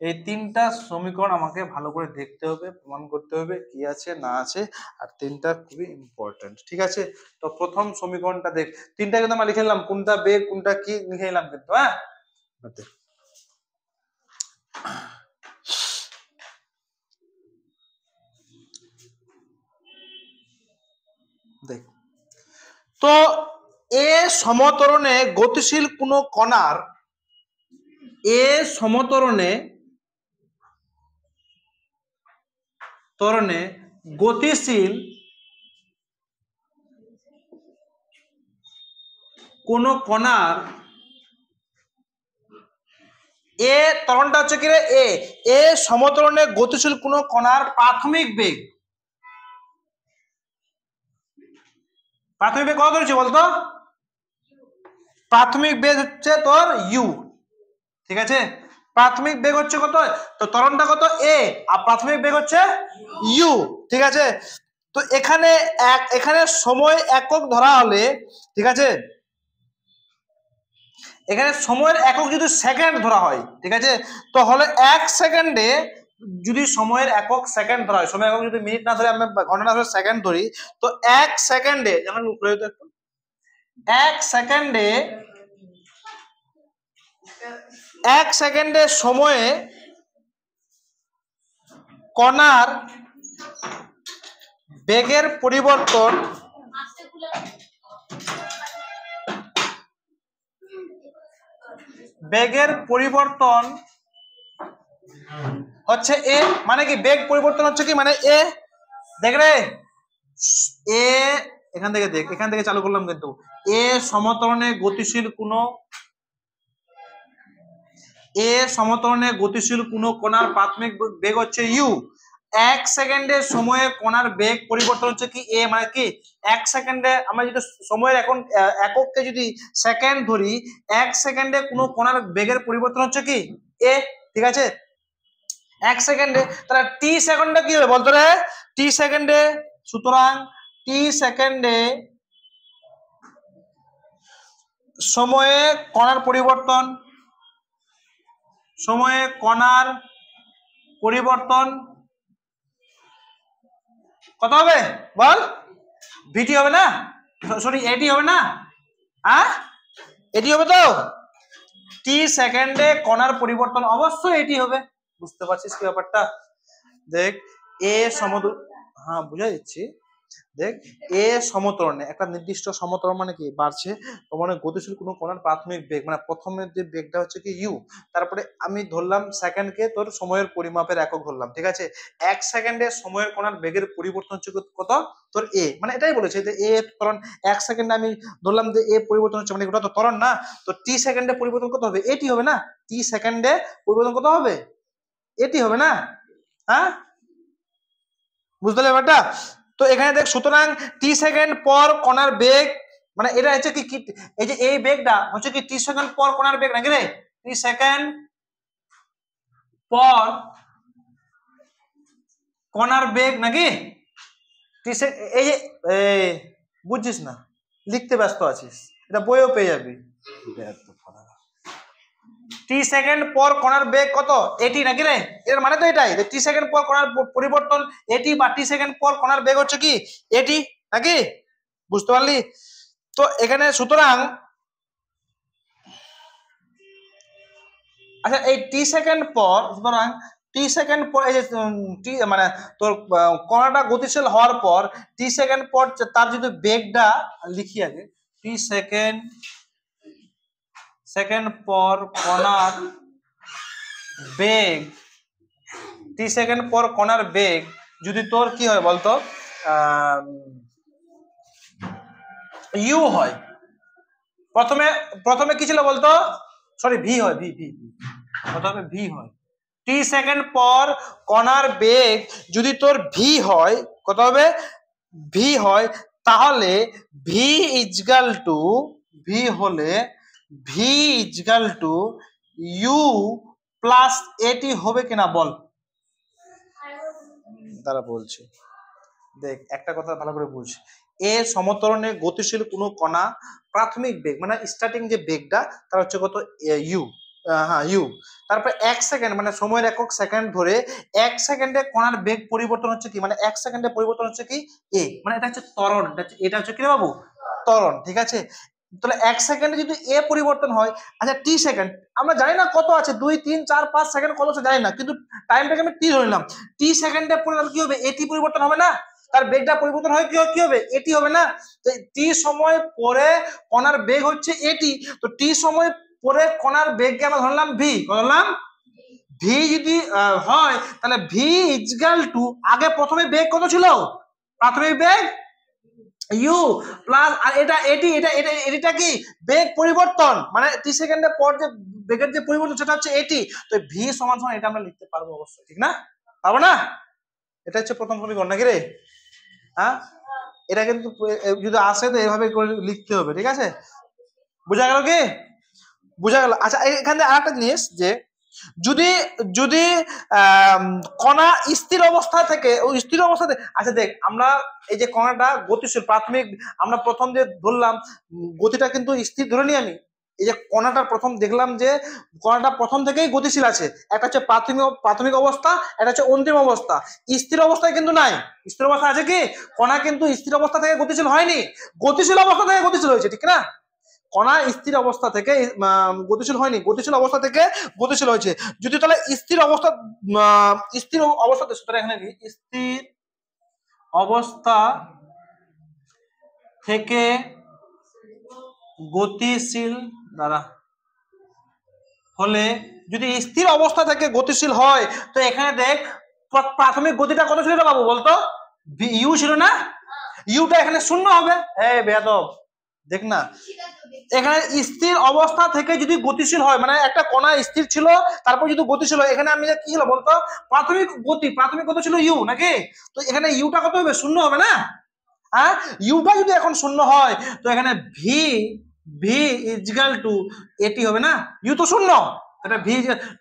[SPEAKER 1] এই তিনটা সমীকরণ আমাকে ভালো করে দেখতে হবে, প্রমাণ করতে হবে কি আছে না আছে, আর তিনটা খুবই ইম্পর্টেন্ট, ঠিক আছে। তো প্রথম সমীকরণটা দেখ, তিনটা কিন্তু আমরা লিখে নিলাম, কোনটা বেগ কোনটা কি লিখে নিলাম কিন্তু, হ্যাঁ। দেখ, তো এ সমতরণে গতিশীল কোন কণার, এ সমতরণে গতিশীল কোন কণার, এ ত্বরণটা হচ্ছে কি রে, এ সমতরণে গতিশীল কোন কণার প্রাথমিক বেগ, প্রাথমিক বেগ কত ধরেছি বলতো? প্রাথমিক বেগ হচ্ছে তোর ইউ, ঠিক আছে। প্রাথমিক বেগ হচ্ছে কত? তো ত্বরণটা কত? এ, আর প্রাথমিক বেগ হচ্ছে ইউ, ঠিক আছে। তো এখানে এখানে সময় একক ধরা হলে, ঠিক আছে, এখানে সময়ের একক যদি সেকেন্ড ধরা হয়, ঠিক আছে, তো হলে এক সেকেন্ডে, যদি সময়ের একক সেকেন্ড ধরা হয়, সময় একক যদি মিনিট না ধরে আমরা ঘন্টা না ধরে সেকেন্ড ধরি, তো এক সেকেন্ডে, যেমন একটু, এক সেকেন্ডে, এক সেকেন্ডে সময়ে কণার বেগের পরিবর্তন হচ্ছে এ, মানে কি বেগ পরিবর্তন হচ্ছে কি মানে এ। দেখ রে, এ এখান থেকে দেখ, এখান থেকে চালু করলাম কিন্তু, এ সমতরণে গতিশীল কোন কণার প্রাথমিক বেগ হচ্ছে ইউ। এক সেকেন্ডে সময়ে কণার বেগ পরিবর্তন হচ্ছে কি এ, মানে কি এক সেকেন্ডে আমরা যদি সময়ের এককে যদি সেকেন্ড ধরি, এক সেকেন্ডে কোনো কণার বেগের পরিবর্তন হচ্ছে কি এ, ঠিক আছে। এক সেকেন্ডে, তাহলে টি সেকেন্ডে কি হবে বলতো রে? টি সেকেন্ডে, সুতরাং টি সেকেন্ডে সময়ে কণার পরিবর্তন, কত হবে বল? ভিটি হবে না, সরি এটি হবে না, হ্যাঁ এটি হবে তো। টি সেকেন্ডে কণার পরিবর্তন অবশ্যই এটি হবে। বুঝতে পারছিস কি ব্যাপারটা? দেখ এ সমতল, হ্যাঁ বুঝা যাচ্ছি। দেখ এ সমতরণে একটা নির্দিষ্ট সমতরণ মানে কি বাড়ছে, মানে গতিশীল কোনো কণার প্রাথমিক বেগ মানে প্রথমের যে বেগটা হচ্ছে কি ইউ, তারপরে আমি ধরলাম সেকেন্ডকে তোর সময়ের পরিমাপের একক ধরলাম, ঠিক আছে। 1 সেকেন্ডে সময়ের কণার বেগের পরিবর্তন হচ্ছে কত, তোর এ, মানে এটাই বলেছে যে এ ত্বরণ 1 সেকেন্ডে আমি ধরলাম যে এ পরিবর্তন হচ্ছে, মানে ওটা তো ত্বরণ না, তো টি সেকেন্ডে পরিবর্তন কত হবে, এটি হবে না, টি সেকেন্ডে পরিবর্তন কত হবে, এটি হবে না, হ্যাঁ বুঝতে পারলে ব্যাপারটা? তো এখানে দেখ সুতরাং টি সেকেন্ড পর কণার বেগ, মানে এটা হচ্ছে কি এই যে এই বেগটা হচ্ছে কি টি সেকেন্ড পর কণার বেগ নাকি রে, টি সেকেন্ড পর কণার বেগ নাকি, এই যে বুঝছিস না, লিখতে ব্যস্ত আছিস, এটা বইও পেয়ে যাবি। টি সেকেন্ড পর কণার বেগ কত, এটি নাকি রে, এর মানে তো এটাই টি সেকেন্ড পর কণার পরিবর্তন এটি, বা টি সেকেন্ড পর কণার বেগ হচ্ছে কি এটি নাকি, বুঝতে পারলি? তো এখানে সুতরাং আচ্ছা এই টি সেকেন্ড পর, সুতরাং টি সেকেন্ড পর এই যে টি মানে তোর কণাটা গতিশীল হওয়ার পর টি সেকেন্ড পর তার যদি বেগটা লিখি আগে, টি সেকেন্ড পর কণার বেগ, টি সেকেন্ড পর কণার বেগ যদি তোর কি হয় বলতো ইউ হয়, প্রথমে কি ছিল বলতো, সরি ভি হয়, ভি ভি প্রথমে ভি হয়, টি সেকেন্ড পর কণার বেগ যদি তোর ভি হয়, কত হবে, ভি হয়, তাহলে ভি ইজগাল টু, ভি হলে v equal to you plus a t হবে কিনা বল, তারা বলছে। দেখ একটা কথা ভালো করে বুঝ, এ সমতরণে গতিশীল কোনো কণা প্রাথমিক বেগ মানে স্টার্টিং যে বেগটা তার হচ্ছে কত ইউ, হ্যাঁ ইউ, তারপরে 1 সেকেন্ড মানে সময়ের একক সেকেন্ড ধরে 1 সেকেন্ডে কণার বেগ পরিবর্তন হচ্ছে কি, মানে 1 সেকেন্ডে পরিবর্তন হচ্ছে কি এ, মানে এটা হচ্ছে ত্বরণ, এটা হচ্ছে কি রে বাবু, ত্বরণ, ঠিক আছে। তাহলে 1 সেকেন্ডে যদি এ পরিবর্তন হয়, আচ্ছা টি সেকেন্ড আমরা জানি না কত আছে, 2 3 4 5 সেকেন্ড কত আছে জানি না, কিন্তু টাইমটাকে আমি টি ধরে নিলাম, টি সেকেন্ডে পরিবর্তন কি হবে, এটি পরিবর্তন হবে না, তার বেগটা পরিবর্তন হয় কি হবে, এটি হবে না, তো টি সময় পরে কণার বেগ হচ্ছে এটি, তো টি সময় পরে কণার বেগকে আমরা ধরলাম ভি, ধরলাম ভি যদি হয় তাহলে ভি ইজগাল টু, আগে প্রথমে বেগ কত ছিল, প্রাথমিক বেগ ইউ প্লাস আর এটা এটি, এটা কি বেগ পরিবর্তন, মানে টি সেকেন্ডের পর যে বেগের যে পরিবর্তন সেটা হচ্ছে এটি, তো ভি সমান সমান এটা আমরা লিখতে পারবো অবশ্যই, ঠিক না, পারবো না, এটা হচ্ছে প্রথম সমীকরণ নাকি রে, হ্যাঁ এটা কিন্তু যদি আসে তো এভাবে করে লিখতে হবে, ঠিক আছে, বুঝা গেল কি, বুঝা গেল। আচ্ছা এখানে আরেকটা জিনিস যে যদি যদি কণা স্থির অবস্থা থেকে, ওই স্থির অবস্থাতে, আচ্ছা দেখ আমরা এই যে কণাটা গতিশীল প্রাথমিক, আমরা প্রথম যে ধরলাম গতিটা কিন্তু স্থির ধরে নি আমি, এই যে কণাটা প্রথম দেখলাম যে কণাটা প্রথম থেকেই গতিশীল আছে, একটা হচ্ছে প্রাথমিক অবস্থা, একটা হচ্ছে অন্তিম অবস্থা, স্থির অবস্থায় কিন্তু নাই, স্থির অবস্থা আছে কি, কণা কিন্তু স্থির অবস্থা থেকে গতিশীল হয়নি, গতিশীল অবস্থা থেকে গতিশীল হয়েছে, ঠিক না, কণা স্থির অবস্থা থেকে গতিশীল হয়নি, গতিশীল অবস্থা থেকে গতিশীল হয়েছে, যদি তাহলে স্থির অবস্থা সুতরাং এখানে স্থির অবস্থা থেকে গতিশীল দ্বারা হলে, যদি স্থির অবস্থা থেকে গতিশীল হয় তো এখানে দেখ প্রাথমিক গতিটা কত ছিল বাবু বলতো, ইউ ছিল না, ইউটা এখানে শূন্য হবে, এই বেয়াদব দেখ না, এখানে স্থির অবস্থা থেকে যদি গতিশীল হয় মানে একটা কণা স্থির ছিল তারপর যদি গতিশীল হয়, এখানে আমি কি ছিল বলতো প্রাথমিক গতি ছিল ইউ নাকি, তো এখানে ইউটা কত হবে, শূন্য হবে না, হ্যাঁ ইউটা যদি এখন শূন্য হয় তো এখানে ভি ভি ইজগাল টু এটি হবে না, ইউ তো শূন্য, এটা ভি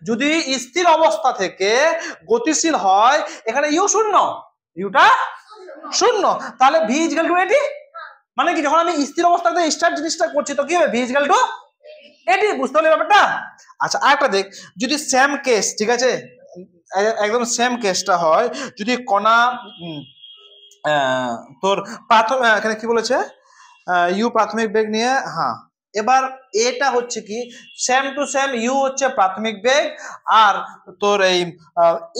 [SPEAKER 1] যদি স্থির অবস্থা থেকে গতিশীল হয় এখানে ইউ শূন্য, ইউটা শূন্য, তাহলে ভি ইজগাল টু এটি, মানে কি যখন আমি স্থির অবস্থাতে স্টার্ট জিনিসটা করছি তো কি হবে ভি ইজগাল টু এটি, বুঝতে পারলে ব্যাপারটা। আচ্ছা আরেকটা দেখ, যদি সেম কেস, ঠিক আছে একদম সেম কেসটা হয়, যদি কণা তোর প্রাথমিক, এখানে কি বলেছে ইউ প্রাথমিক বেগ নিয়ে, হ্যাঁ এবার এটা হচ্ছে কি সেম টু সেম, ইউ হচ্ছে প্রাথমিক বেগ আর তোর এই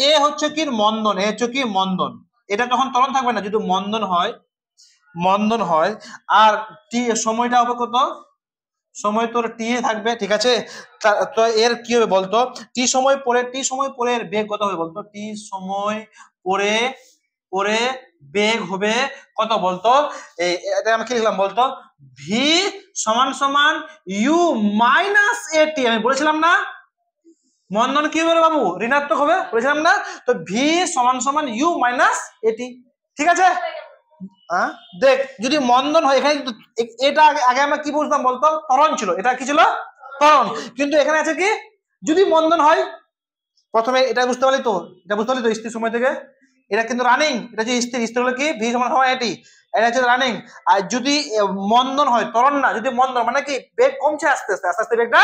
[SPEAKER 1] এ হচ্ছে কি মন্দন, এ হচ্ছে কি মন্দন। এটা তখন ত্বরণ থাকবে না, যদি মন্দন হয় আর টি সময়টা হবে কত, সময় তোর টি থাকবে, ঠিক আছে। তো এর কি হবে বলতো, টি সময় পরে এর বেগ কত হবে বলতো, টি সময় পরে পরে বেগ হবে কত বলতো, এটা আমি কি লিখলাম বলতো, ভি সমান সমান ইউ মাইনাস এটি। আমি বলেছিলাম না মন্দন কি হবে বাবু, ঋণাত্মক হবে, বলেছিলাম না। তো ভি সমান সমান ইউ মাইনাস এটি, ঠিক আছে। দেখ যদি মন্দন হয়, এখানে এটা আগে আমরা কি বুঝতাম বলতো, ত্বরণ ছিল, এটা কি ছিল ত্বরণ, কিন্তু এখানে আছে কি যদি মন্দন হয়, প্রথমে এটা বুঝতে পারলি তো, স্থির সময় থেকে এটা কিন্তু রানিং, এটা যে স্থির হলো কি ভি সমান সমান এটি, এটা হচ্ছে রানিং। আর যদি মন্দন হয়, ত্বরণ না, যদি মন্দন মানে কি বেগ কমছে আস্তে আস্তে বেগটা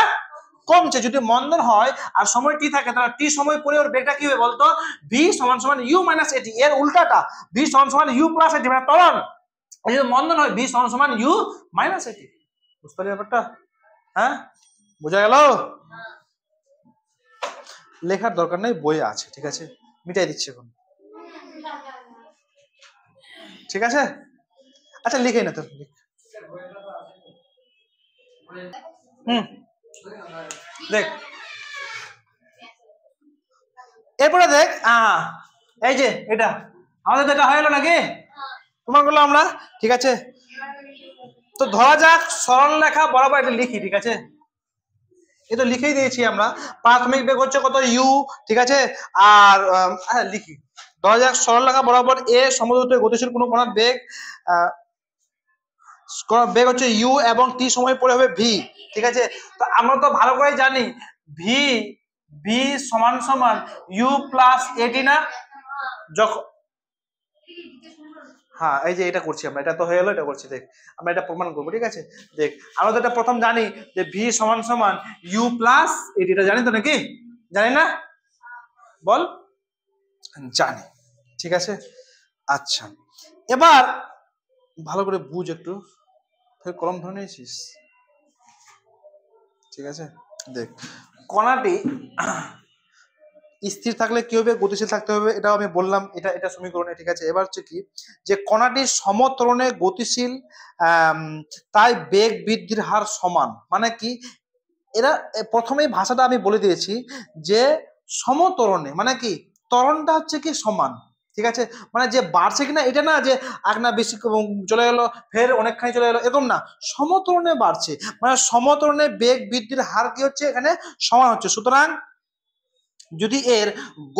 [SPEAKER 1] কমছে, যদি মন্দন হয় আর সময় টি থাকে, তাহলে টি সময় পরে ওর বেগটা কি হবে বলতো, ভি সমান সমান ইউ মাইনাস এটি, এর উল্টাটা ভি সমান সমান ইউ প্লাস এটি, মানে ত্বরণ। যদি মন্দন হয় ভি সমান সমান ইউ মাইনাস এটি, বুঝতে পারলি ব্যাপারটা? হ্যাঁ, বোঝা গেল? লেখার দরকার নেই, বই আছে, ঠিক আছে, মিটাই দিচ্ছি এখন, ঠিক আছে। আচ্ছা লিখে না তো, দেখ এরপরে দেখ, এই যে এটা আমাদের তো এটা হয়ে গেল নাকি, তোমার বললো আমরা, ঠিক আছে। তো ধরা যাক সরল রেখা বরাবর এটা লিখি, ঠিক আছে, এ তো লিখেই দিয়েছি আমরা, প্রাথমিক বেগ হচ্ছে কত ইউ, ঠিক আছে। আর লিখি, ধরা যাক সরল রেখা বরাবর এ সমদূরত্বে গতিশীল কোনো কণার বেগ বেগ হচ্ছে ইউ এবং টি সময় পরে হবে ভি, ঠিক আছে। তো আমরা তো ভালো করে জানি ভি ভি সমান সমান ইউ প্লাস এটি না, যখন হ্যাঁ এই যে এটা করছি আমরা, এটা তো হয়ে গেলো, এটা করছি, দেখ আমরা এটা প্রমাণ করবো, ঠিক আছে। দেখ আমরা তো এটা প্রথম জানি যে ভি সমান সমান ইউ প্লাস এটি, এটা জানি তো নাকি, জানি না বল, জানি, ঠিক আছে। আচ্ছা এবার ভালো করে বুঝ একটু, কলম ধরে নিয়েছিস, ঠিক আছে। দেখ কণাটি স্থির থাকলে কি হবে, গতিশীল থাকতে হবে, এটাও আমি বললাম, এটা সমীকরণে, ঠিক আছে। এবার হচ্ছে কি যে কণাটি সমত্বরণে গতিশীল, তাই বেগ বৃদ্ধির হার সমান, মানে কি এরা প্রথমেই ভাষাটা আমি বলে দিয়েছি যে সমত্বরণে মানে কি ত্বরণটা হচ্ছে কি সমান, ঠিক আছে। মানে যে বাড়ছে কিনা এটা না, যে আগ না বেশি চলে গেল ফের অনেকখানি চলে গেল, এরকম না, সমত্বরণে বাড়ছে, মানে সমত্বরণে বেগ বৃদ্ধির হার কি হচ্ছে এখানে সমান হচ্ছে। সুতরাং যদি এর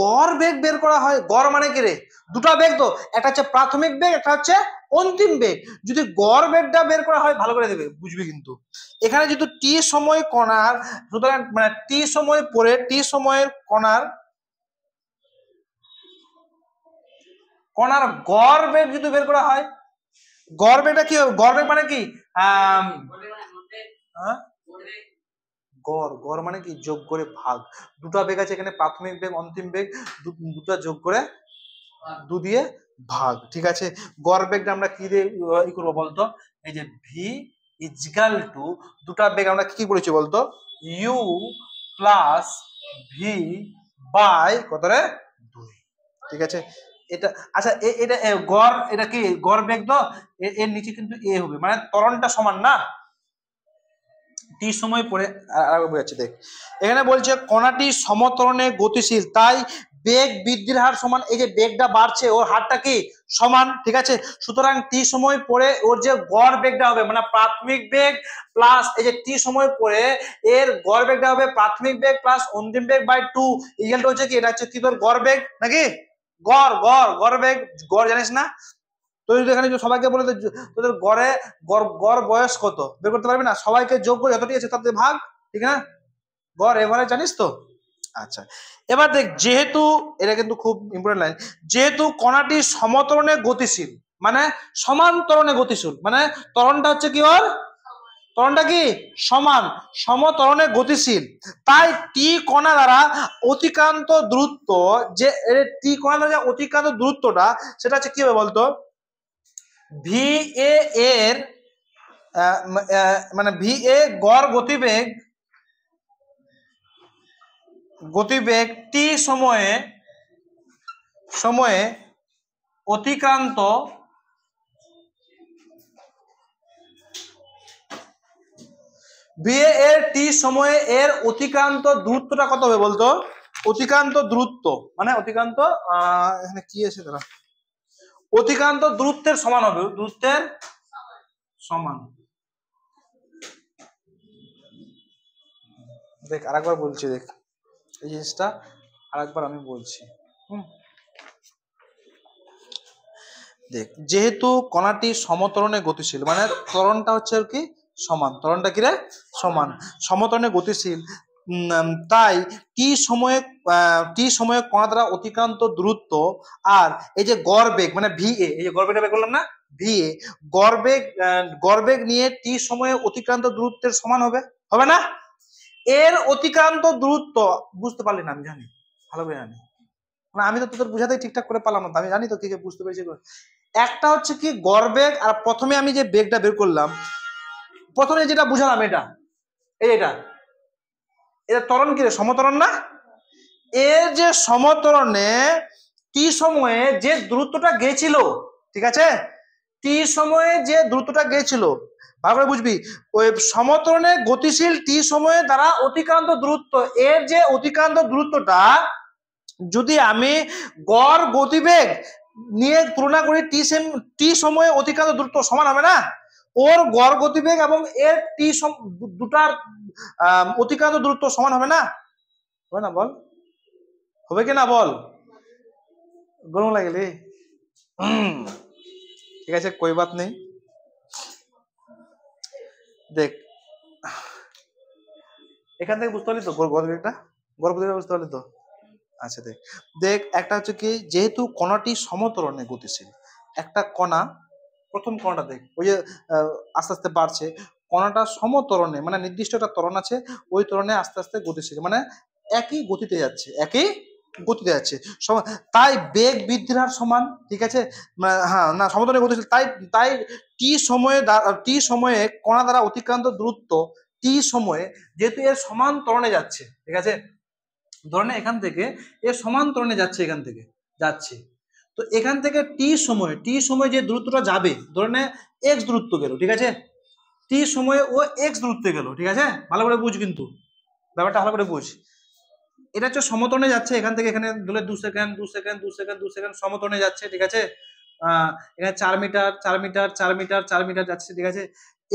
[SPEAKER 1] গড় বেগ বের করা হয়, গড় মানে কি রে, দুটা বেগ তো, একটা হচ্ছে প্রাথমিক বেগ, একটা হচ্ছে অন্তিম বেগ, যদি গড় বেগটা বের করা হয় ভালো করে দেবে বুঝবি, কিন্তু এখানে যদি টি সময় কণার, সুতরাং মানে টি সময় পরে টি সময়ের কণার গড় বেগ যদি বের করা হয়, গড় বেগটা কি হবে, গড় বেগ মানে কি গড়, গড় মানে কি যোগ করে ভাগ, দুটা বেগ আছে এখানে, প্রাথমিক বেগ অন্তিম বেগ, দুটা যোগ করে দু দিয়ে ভাগ, ঠিক আছে। গড় বেগটা আমরা কি দিয়ে ই করবো বলতো, এই যে ভি ইজিক্যাল টু, দুটা বেগ আমরা কি বলেছি বলতো, ইউ প্লাস ভি বাই কত রে 2, ঠিক আছে। এটা আচ্ছা এটা গড়, এটা কি গড় বেগ তো, এর নিচে কিন্তু এ হবে, মানে ত্বরণটা সমান না, টি সময় পরে বোঝাচ্ছে। দেখ এখানে বলছে কণাটি সমত্বরণে গতিশীল, তাই বেগ বৃদ্ধির হার সমান, এই যে বেগটা বাড়ছে ওর হারটা কি সমান, ঠিক আছে। সুতরাং টি সময় পরে ওর যে গড় বেগটা হবে, মানে প্রাথমিক বেগ প্লাস এই যে টি সময় পরে এর গড় বেগটা হবে প্রাথমিক বেগ প্লাস অন্তিম বেগ বাই 2, ইকুয়াল টু হচ্ছে কি, এটা হচ্ছে কি তোর গড় বেগ নাকি, গড় বেগ, গড় জানিস না তো, যদি এখানে সবাইকে বলে তোদের গড়ে গড় বয়স কত বের করতে পারবি না, সবাইকে যোগ করে যতটি আছে তাতে ভাগ, ঠিক না, গড় এভারেজ জানিস তো। আচ্ছা এবার দেখ, যেহেতু এটা কিন্তু খুব ইম্পর্টেন্ট লাইন, যেহেতু কণাটি সমত্বরণে গতিশীল, মানে সমান্তরণে গতিশীল, মানে ত্বরণটা হচ্ছে কি ওর, ত্বরণটা কি সমান, সমত্বরণে গতিশীল, তাই টি কণা দ্বারা অতিক্রান্ত দূরত্ব, যে টি কণা দ্বারা যে অতিক্রান্ত দূরত্বটা সেটা হচ্ছে কি হবে বলতো, ভি এ এর মানে VA গড় গতিবেগ T সময়ে অতিক্রান্ত VA এর T সময়ে এর অতিক্রান্ত দূরত্বটা কত হবে বলতো? অতিক্রান্ত দূরত্ব মানে অতিক্রান্ত এখানে কি আছে দাঁড়া, অতিক্রান্ত দূরত্বের সমান হবে, দূরত্বের সমান। দেখ আরেকবার বলছি, দেখ এই জিনিসটা আরেকবার আমি বলছি। দেখ, যেহেতু কণাটি সমত্বরণে গতিশীল, মানে ত্বরণটা হচ্ছে আর কি সমান, ত্বরণটা কি রে সমান, সমত্বরণে গতিশীল, তাই টি সময়ে কণা দ্বারা অতিক্রান্ত দূরত্ব আর এই যে গড় বেগ মানে VA, এই যে গড় বেগটা বের করলাম না VA, গড় বেগ নিয়ে টি সময়ে অতিক্রান্ত দূরত্বের সমান হবে, হবে না? এর অতিক্রান্ত দূরত্ব বুঝতে পারলি না? আমি জানি, ভালো করে জানি, মানে আমি তো তোদের বুঝাতেই ঠিকঠাক করে পারলাম না, আমি জানি তো কি বুঝতে পেরেছি। একটা হচ্ছে কি গড় বেগ, আর প্রথমে আমি যে বেগটা বের করলাম, প্রথমে যেটা বুঝালাম এটা, এটা ত্বরণ কি রে? সমত্বরণ না? এর যে সমত্বরণে টি সময়ে যে দূরত্বটা গেছিল, ঠিক আছে, টি সময়ে যে দূরত্বটা গেছিল, ভালো করে বুঝবি, ওই সমত্বরণে গতিশীল টি সময়ে দ্বারা অতিক্রান্ত দূরত্ব, এর যে অতিক্রান্ত দূরত্বটা যদি আমি গড় গতিবেগ নিয়ে তুলনা করি, টি সময়ে অতিক্রান্ত দূরত্ব সমান হবে না? ওর গড় গতিবেগ এবং এর দুটার অতিক্রান্ত দূরত্ব সমান হবে না? হবে না বল? হবে কি না বল? গরম লাগলে ঠিক আছে, কোই বাত নেই। দেখ এখান থেকে বুঝতে পারলি তো গড়বেগটা, গড়বেগটা বুঝতে পারলি তো? আচ্ছা দেখ, দেখ একটা হচ্ছে কি, যেহেতু কণাটি সমত্বরণে গতিশীল, একটা কণা, প্রথম কণাটা দেখ ওই যে আস্তে আস্তে বাড়ছে, কণাটা সমত্বরণে মানে নির্দিষ্ট একটা ত্বরণ আছে, ওই ত্বরণে আস্তে আস্তে গতিশীল, মানে একই গতিতে যাচ্ছে, একই গতিতে যাচ্ছে, তাই বেগ বৃদ্ধির হার সমান, ঠিক আছে, হ্যাঁ না সমত্বরণে গতিশীল, তাই তাই টি সময়ে কণা দ্বারা অতিক্রান্ত দূরত্ব টি সময়ে যেহেতু এর সমান ত্বরণে যাচ্ছে, ঠিক আছে, ধরে এখান থেকে এর সমান ত্বরণে যাচ্ছে, এখান থেকে যাচ্ছে, তো এখান থেকে টি সময় যে দূরত্বটা যাবে, ধরে এক্স দূরত্ব গেল, ঠিক আছে, টি সময়ে ও এক্স দূরত্বে গেল, ঠিক আছে, ভালো করে বুঝ, কিন্তু ব্যাপারটা ভালো করে বুঝ, এটা হচ্ছে সমতলে যাচ্ছে, এখান থেকে এখানে ধরে 2 সেকেন্ড 2 সেকেন্ড 2 সেকেন্ড 2 সেকেন্ড সমতলে যাচ্ছে, ঠিক আছে, এখানে 4 মিটার 4 মিটার 4 মিটার 4 মিটার যাচ্ছে, ঠিক আছে,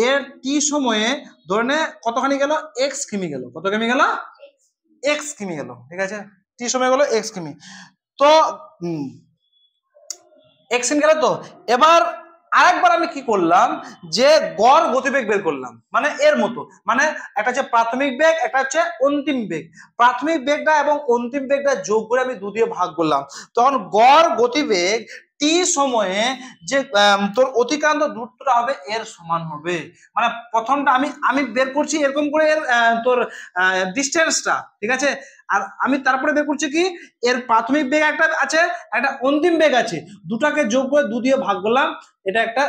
[SPEAKER 1] এর টি সময়ে ধরে কতখানি গেল, এক্স কিমি গেল, কত কিমি গেল, এক্স কিমি গেল, ঠিক আছে, টি সময় গেল এক্স কিমি, তো এক্স কিমি গেল। তো এবার আরেকবার আমি কি করলাম, যে গড় গতিবেগ বের করলাম, মানে এর মতো, মানে একটা হচ্ছে প্রাথমিক বেগ, একটা হচ্ছে অন্তিম বেগ, প্রাথমিক বেগটা এবং অন্তিম বেগটা যোগ করে আমি 2 দিয়ে ভাগ করলাম, তখন গড় গতিবেগ টি সময়ে যে তোর অতিক্রান্ত দূরত্বটা হবে এর সমান হবে, মানে প্রথমটা আমি বের করছি এরকম করে এর তোর ডিস্টেন্সটা, ঠিক আছে, আর আমি তারপরে বের করছি কি এর প্রাথমিক বেগ একটা আছে, একটা অন্তিম বেগ আছে, দুটাকে যোগ করে 2 দিয়ে ভাগ করলাম, এটা একটা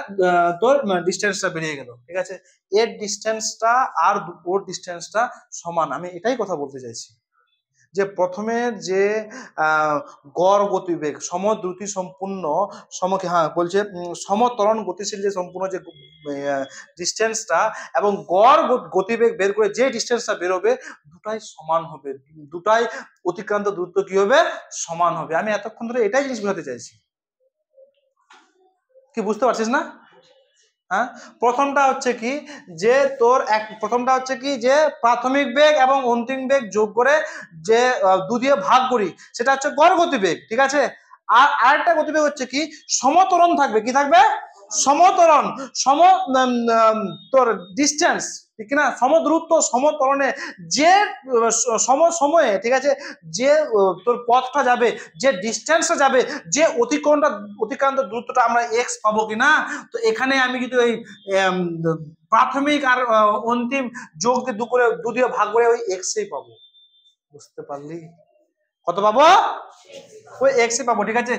[SPEAKER 1] তোর ডিস্টেন্সটা বেরিয়ে গেল, ঠিক আছে, এর ডিস্টেন্সটা আর ওর ডিস্টেন্সটা সমান, আমি এটাই কথা বলতে চাইছি, যে প্রথমে যে গড় গতিবেগ সমদ্রুতি সম্পূর্ণ হ্যাঁ বলছে সমত্বরণ গতিশীল যে সম্পূর্ণ যে ডিস্টেন্সটা এবং গড় গতিবেগ বের করে যে ডিস্টেন্সটা বেরোবে দুটাই সমান হবে, দুটাই অতিক্রান্ত দূরত্ব কি হবে, সমান হবে, আমি এতক্ষণ ধরে এটাই জিনিস বোঝাতে চাইছি, কি বুঝতে পারছিস না? হ্যাঁ, প্রথমটা হচ্ছে কি যে প্রথমটা হচ্ছে কি যে প্রাথমিক বেগ এবং অন্তিম বেগ যোগ করে যে 2 দিয়ে ভাগ করি, সেটা হচ্ছে গড় গতিবেগ, ঠিক আছে, আর আরেকটা গতিবেগ হচ্ছে কি সমত্বরণ থাকবে, কি থাকবে, সমত্বরণ, তোর ডিস্টেন্স, ঠিক না, সমদূরত্ব সমত্বরণে যে সময়ে, ঠিক আছে, যে তোর পথটা যাবে, যে ডিস্টেন্সটা যাবে, যে অতিক্রান্ত দূরত্বটা আমরা এক্স পাবো কিনা, তো এখানে আমি যদি ওই প্রাথমিক আর অন্তিম যোগ দিয়ে 2 দিয়ে ভাগ করে ওই এক্সই পাবো, বুঝতে পারলি? কত পাবো? ওই এক্সই পাবো, ঠিক আছে,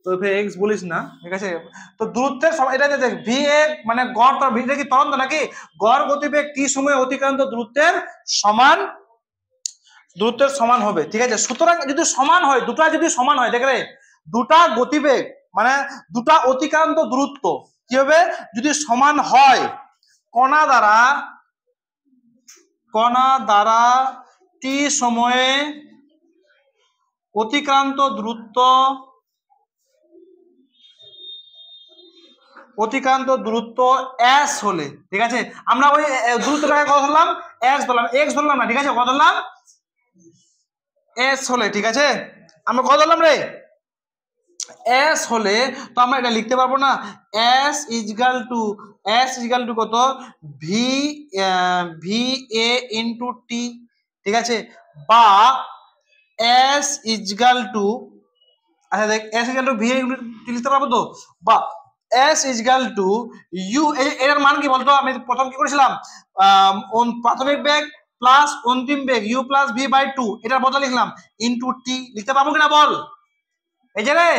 [SPEAKER 1] তো এক্স বলিস না, ঠিক আছে। তো দূরত্বের এটা দেখ ভি এ মানে গড়, তো ভিটা কি ত্বরণ নাকি, গড় গতিবেগ টি সময়ে অতিক্রান্ত দূরত্বের সমান হবে, ঠিক আছে। সুতরাং যদি সমান হয়, দুটা যদি সমান হয়, দেখলে দুটা গতিবেগ মানে দুটা অতিক্রান্ত দূরত্ব কি হবে, যদি সমান হয়, কণা দ্বারা টি সময়ে অতিক্রান্ত দূরত্ব s হলে, ঠিক আছে। আমরা ওই দূরত্বটাকে কত ধরলাম, s ধরলাম, x ধরলাম না, ঠিক আছে। কত ধরলাম, s হলে, ঠিক আছে। আমরা কত ধরলাম রে, s হলে, তো আমরা এটা লিখতে পারবো না, s ইজগাল টু কত, ভি এ ইনটু টি, ঠিক আছে। বা s ইজগাল টু, আচ্ছা দেখ s equal to v a into t লিখতে পারবো তো, বা s ইজগাল টু ইউ, এর মান কি বলতো, আমি প্রথম কি করেছিলাম, প্রাথমিক বেগ প্লাস অন্তিম বেগ U plus V by two, এটার বদলে লিখলাম ইনটু টি, লিখতে পারবো কিনা বল। এই যে রে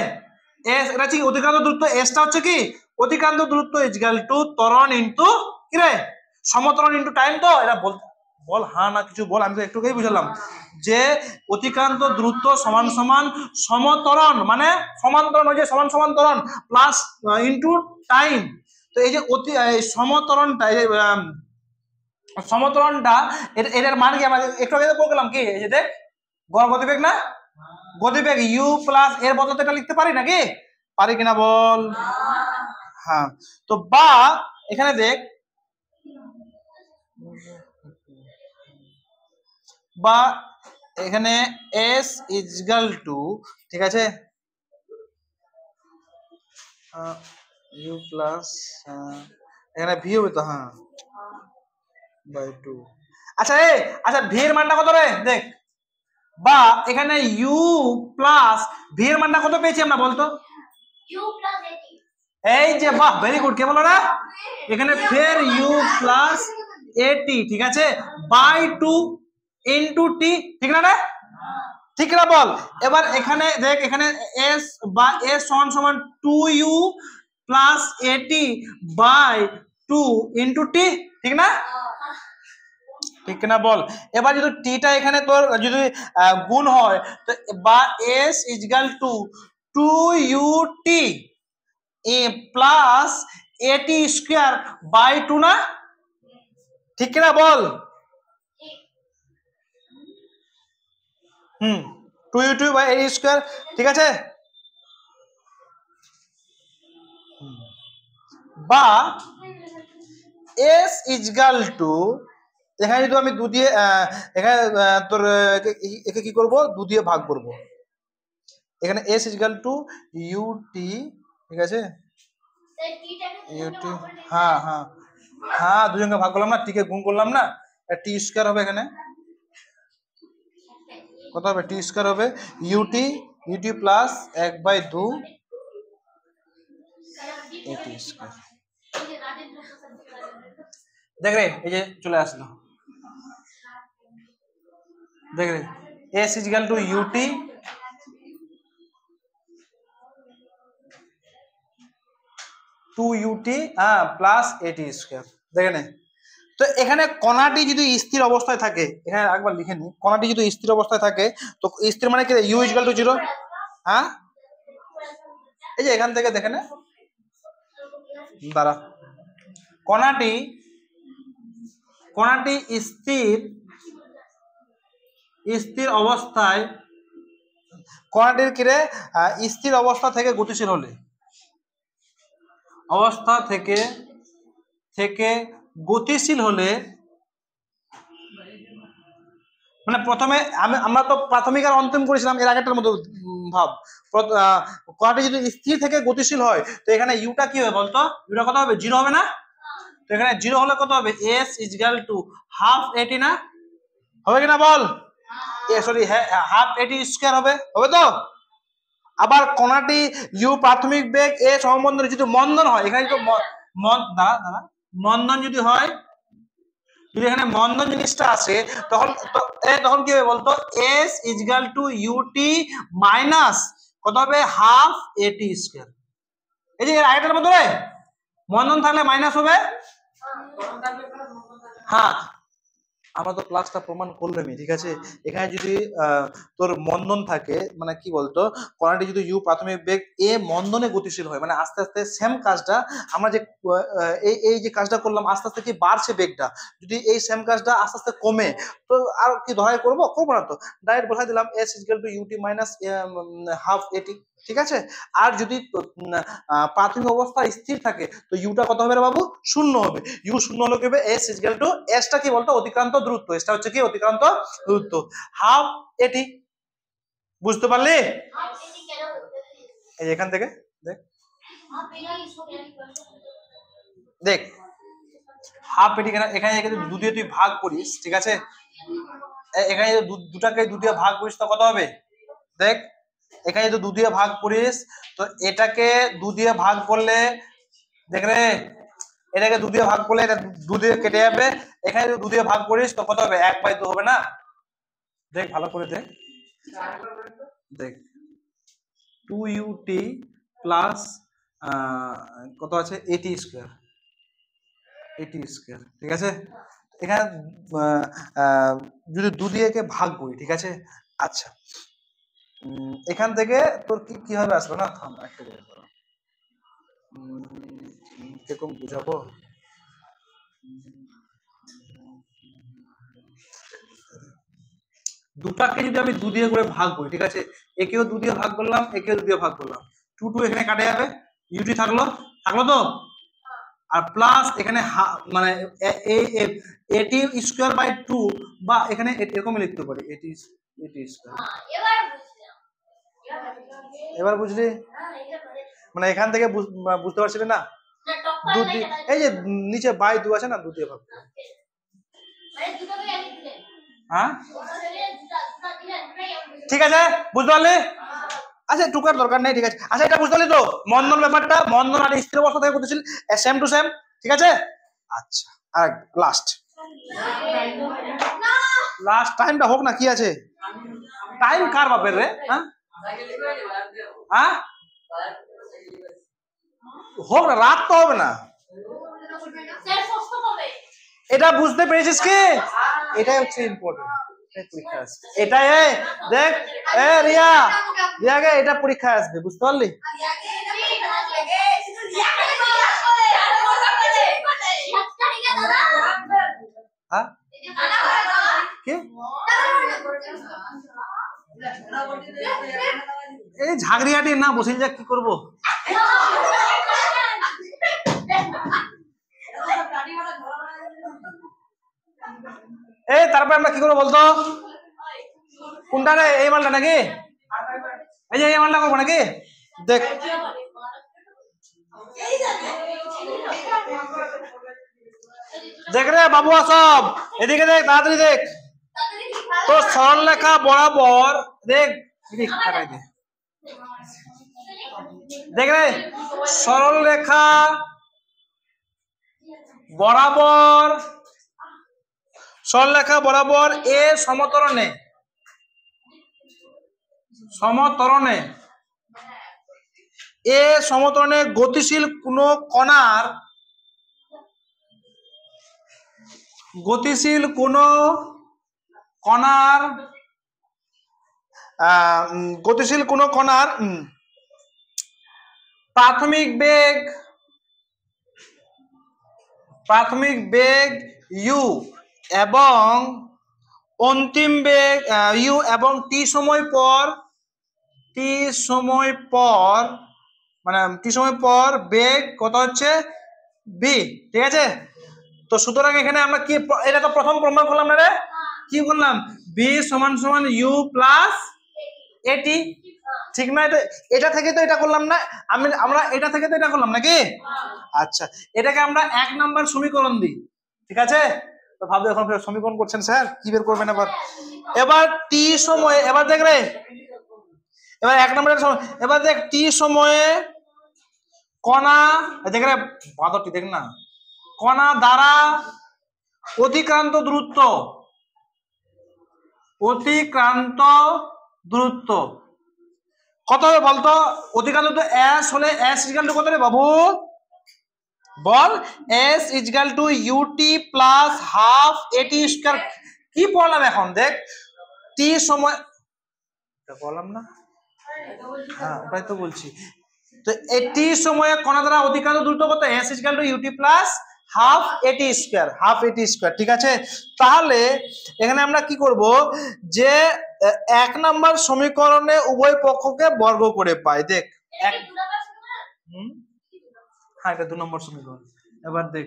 [SPEAKER 1] এস, এটা হচ্ছে অতিক্রান্ত দূরত্ব, এসটা হচ্ছে কি অতিক্রান্ত দূরত্ব ইজগাল টু ত্বরণ ইনটু কি রে, সমত্বরণ ইনটু টাইম। তো এটা বল হ্যাঁ না কিছু বল, আমি তো একটুকেই বুঝলাম যে অতিক্রান্ত দূরত্ব সমান সমান সমত্বরণ, মানে সমান্তরণ হয়ে যায়, সমান সমান ত্বরণ প্লাস ইনটু টাইম। তো এই যে সমত্বরণটা, এই যে সমত্বরণটা, এটার মান কি আমরা একটু আগে বললাম কি, এই যে দেখ গড় গতিবেগ না, গতিবেগ ইউ প্লাস এর বদলে এটা লিখতে পারি নাকি, পারি কিনা বল। হ্যাঁ, তো বা এখানে দেখ, বা এখানে s ইজগাল টু, ঠিক আছে, ইউ প্লাস এখানে ভি হবে তো, হ্যাঁ বাই টু। আচ্ছা আচ্ছা ভি এর মানটা কত রে দেখ, বা এখানে ইউ প্লাস ভি এর মানটা কত পেয়েছি আমরা বলতো, এই যে বাহ, ভেরি গুড, কে বলো না, এখানে ফের ইউ প্লাস এটি, ঠিক আছে, বাই টু ইনটু টি, ঠিক না রে, ঠিক না বল। এবার এখানে দেখ, এখানে এস বা এস সমান সমান টু ইউ প্লাস এটি বাই টু ইনটু টি, ঠিক না, ঠিক না বল। এবার যদি টিটা এখানে তোর যদি গুণ হয়, তো বা S equal to two U T A plus এটি স্কোয়ার বাই টু না, ঠিক না বল। Two U two by A T square, ঠিক আছে। বা এস ইজগাল টু, এখানে যদি আমি দু দিয়ে এখানে তোর একে কি করব, দু দিয়ে ভাগ করব, এখানে এস ইজগাল টু ইউটি, ঠিক আছে, ইউটি, হ্যাঁ হ্যাঁ হ্যাঁ, দুজনকে ভাগ করলাম না, টিকে গুণ করলাম না, টি স্কোয়ার হবে, এখানে কত হবে, টি স্কোয়ার হবে ইউটি প্লাস 1/2 এটি স্কোয়ার। দেখ রে, এই যে চলে আসলো, দেখ রে, s equal to u t two u t plus এটি স্কোয়ার, দেখে নে। তো এখানে কণাটি যদি স্থির অবস্থায় থাকে, এখানে একবার লিখে নি, কণাটি যদি স্থির অবস্থায় থাকে, তো স্থির মানে কি, ইউ ইজগাল টু 0, হ্যাঁ, এই যে এখান থেকে দেখে নে, দাঁড়া, কণাটি স্থির অবস্থায়, কণাটির কি রে, স্থির অবস্থা থেকে গতিশীল হলে, অবস্থা থেকে গতিশীল হলে, মানে প্রথমে আমরা তো প্রাথমিক আর অন্তিম করেছিলাম, এর আগেরটার মতো ভাব, কণাটি যদি স্থির থেকে গতিশীল হয়, তো এখানে ইউটা কি হবে বলতো, ইউটা কত হবে, 0 হবে না, তো এখানে 0 হলে কত হবে, এস ইজগাল টু হাফ এটি না, হবে কিনা বল, সরি হাফ এটি স্কোয়ার হবে তো। আবার কণাটি ইউ প্রাথমিক বেগ এ সমবন্ধনে যদি মন্দন হয়, এখানে তো মন্দন যদি হয়, যদি এখানে মন্দন জিনিসটা আসে, তখন কি হবে বলতো, s equal to u t minus কত হবে হাফ এটি স্কয়ার। এই যে আইটার মধ্যে মন্দন থাকলে মাইনাস হবে। হ্যাঁ আমরা তো ক্লাসটা প্রমাণ করলামই, ঠিক আছে। এখানে যদি তোর মন্দন থাকে মানে কি বলতো, কণাটি যদি ইউ প্রাথমিক বেগ এ মন্দনে গতিশীল হয়, মানে আস্তে আস্তে সেম কাজটা আমরা যে এই যে কাজটা করলাম আস্তে আস্তে কি বাড়ছে বেগটা, যদি এই সেম কাজটা আস্তে আস্তে কমে তো আর কি ধরাই করবো না, তো ডাইরেক্ট বসাই দিলাম s equal to u t minus half a t, ঠিক আছে। আর যদি প্রাথমিক অবস্থা স্থির থাকে তো ইউটা কত হবে রে বাবু, শূন্য হবে। ইউ শূন্য হলে কি হবে এস ইকুয়াল টু, এসটা কি বলতো অতিক্রান্ত দূরত্ব, এসটা হচ্ছে কি অতিক্রান্ত দূরত্ব হাফ এটি। বুঝতে পারলি? এই এখান থেকে দেখ দেখ হাফ এটি, এখানে দু দিয়ে তুই ভাগ করিস, ঠিক আছে। এখানে দুটাকে দু দিয়ে ভাগ করিস তো কত হবে, দেখ এখানে যদি দু দিয়ে ভাগ করিস তো এটাকে দু দিয়ে ভাগ করলে দেখ রে, এটাকে দু দিয়ে ভাগ করলে এটা দু দিয়ে কেটে যাবে, এখানে যদি দু দিয়ে ভাগ করিস তো কত হবে 1/2 হবে না। দেখ ভালো করে দেখ, দেখ 2ut প্লাস কত আছে এটি স্কয়ার, ঠিক আছে। এখানে যদি দু দিয়ে ভাগ করি, ঠিক আছে। আচ্ছা এখান থেকে তোর কি হবে আসবে না, থাম একটা কিরকম বুঝাবো, দুটাকে যদি আমি দু দিয়ে করে ভাগ করি, ঠিক আছে, একেও দু দিয়ে ভাগ করলাম, একেও দু দিয়ে ভাগ করলাম, 2 এখানে কাটে যাবে, ইউটি থাকলো তো, আর প্লাস এখানে মানে এটি স্কয়ার বাই 2 বা এখানে এরকম লিখতে পারি এটি স্কয়ার। এবার বুঝলি, মানে এখান থেকে বুঝতে পারছিলি না, এই যে নিচে বাই 2 আছে না, 2 দিয়ে ভাগ করে। হ্যাঁ ঠিক আছে বুঝতে পারলি। আচ্ছা টুকার দরকার নেই, ঠিক আছে। আচ্ছা এটা বুঝতে পারলি তো মন্দন ব্যাপারটা, মন্দন আর স্থির অবস্থা থেকে করতেছিল সেম টু সেম, ঠিক আছে। আচ্ছা আর লাস্ট টাইমটা হোক না, কি আছে টাইম কার বাপের রে, হ্যাঁ হ্যাঁ হোক না, রাত তো হবে না। এটা বুঝতে পেরেছিস কি, এটাই হচ্ছে ইম্পর্টেন্ট পরীক্ষা আসবে, এটাই দেখ রিয়াকে এটা পরীক্ষায় আসবে, বুঝতে পারলি। হ্যাঁ কি এই ঝাগড়িয়াটি না বসে যাক, কি করবো। এই তারপরে আমরা কি করবো বলতো, কোনটা রে, এই মালটা নাকি, এই যে এই মালটা করবো নাকি, দেখ দেখ রে বাবু সব এদিকে দেখ, তাড়াতাড়ি দেখ তো সরলরেখা বরাবর, দেখ দেখ রে সরলরেখা বরাবর, সরলরেখা বরাবর এ সমতরণে এ সমতরণে গতিশীল কোন কণার প্রাথমিক বেগ u এবং অন্তিম বেগ u এবং t সময় পর বেগ কত হচ্ছে b, ঠিক আছে। তো সুতরাং এখানে আমরা কি, এটা তো প্রথম প্রমাণ করলাম না রে, কি করলাম b সমান সমান u প্লাস এটি, ঠিক না। এটা থেকে তো এটা করলাম না, আমরা এটা থেকে তো এটা করলাম নাকি। আচ্ছা এটাকে আমরা 1 নাম্বার সমীকরণ দিই, ঠিক আছে। তো ভাববে এখন সমীকরণ করছেন স্যার, কি বের করবেন এবার t সময়ে, এবার দেখ রে, এবার 1 নম্বরের সময়, এবার দেখ t সময়ে কণা, দেখ রে বাদরটি দেখ না, কণা দ্বারা অতিক্রান্ত দূরত্ব কত হবে বলতো? অধিকাংশ তো s হলে s ইকুয়াল টু কত রে বাবু? বল s equal to ut plus half at square. কি পড়লাম এখন দেখ, t সময় বললাম না, হ্যাঁ ওটাই তো বলছি। তো এটি সময়ে কণা দ্বারা অধিকাংশ দূরত্ব কত? s equal to ut plus half at square, half at square. ঠিক আছে, তাহলে এখানে আমরা কি করব, যে 1 নাম্বার সমীকরণে উভয় পক্ষকে বর্গ করে পাই। দেখ হ্যাঁ এটা 2 নম্বর সমীকরণ। এবার দেখ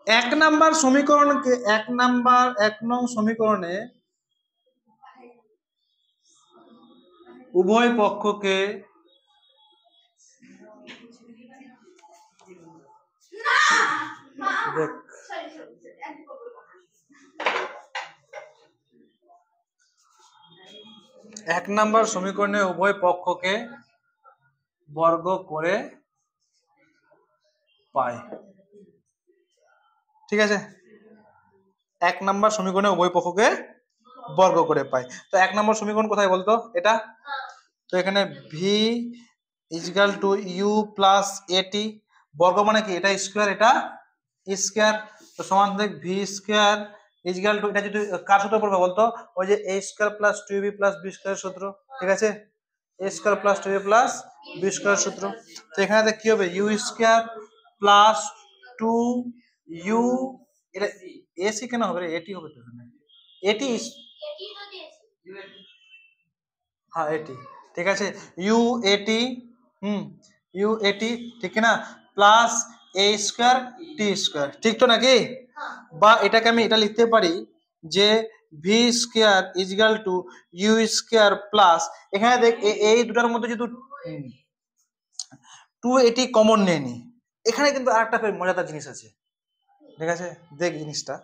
[SPEAKER 1] 1 নাম্বার সমীকরণকে 1 নং সমীকরণে উভয় পক্ষকে দেখ 1 নাম্বার সমীকরণে উভয় পক্ষকে বর্গ করে পাই। ঠিক আছে, 1 নাম্বার সমীকরণে উভয় পক্ষকে বর্গ করে পাই। তো 1 নম্বর সমীকরণ কোথায় বলতো? এটা। তো এখানে v equal to u plus at, বর্গ মানে কি? এটা স্কয়ার, এটা স্কয়ার। তো সমান দেখ v স্কয়ার ইকুয়াল টু, এটা যদি কার সূত্র পড়বে বলতো? ওই যে a square plus 2b plus b square সূত্র। ঠিক আছে, a square plus 2b plus b square সূত্র। তো এখানে দেখ কি হবে, u স্কয়ার প্লাস 2u, এটা ac কেন হবে রে? এটি হবে তো এখানে, এটি হ্যাঁ এটি। ঠিক আছে, ইউ এটি, ইউ এটি, ঠিক না, প্লাস এ স্কয়ার টি স্কয়ার। ঠিক তো নাকি? বা এটাকে আমি এটা লিখতে পারি যে v square equal to u square plus, এখানে দেখ এই দুটার মধ্যে যদি 280 কমন নিয়ে নি, এখানে কিন্তু আরেকটা মজাদার জিনিস আছে। ঠিক আছে, দেখ জিনিসটা,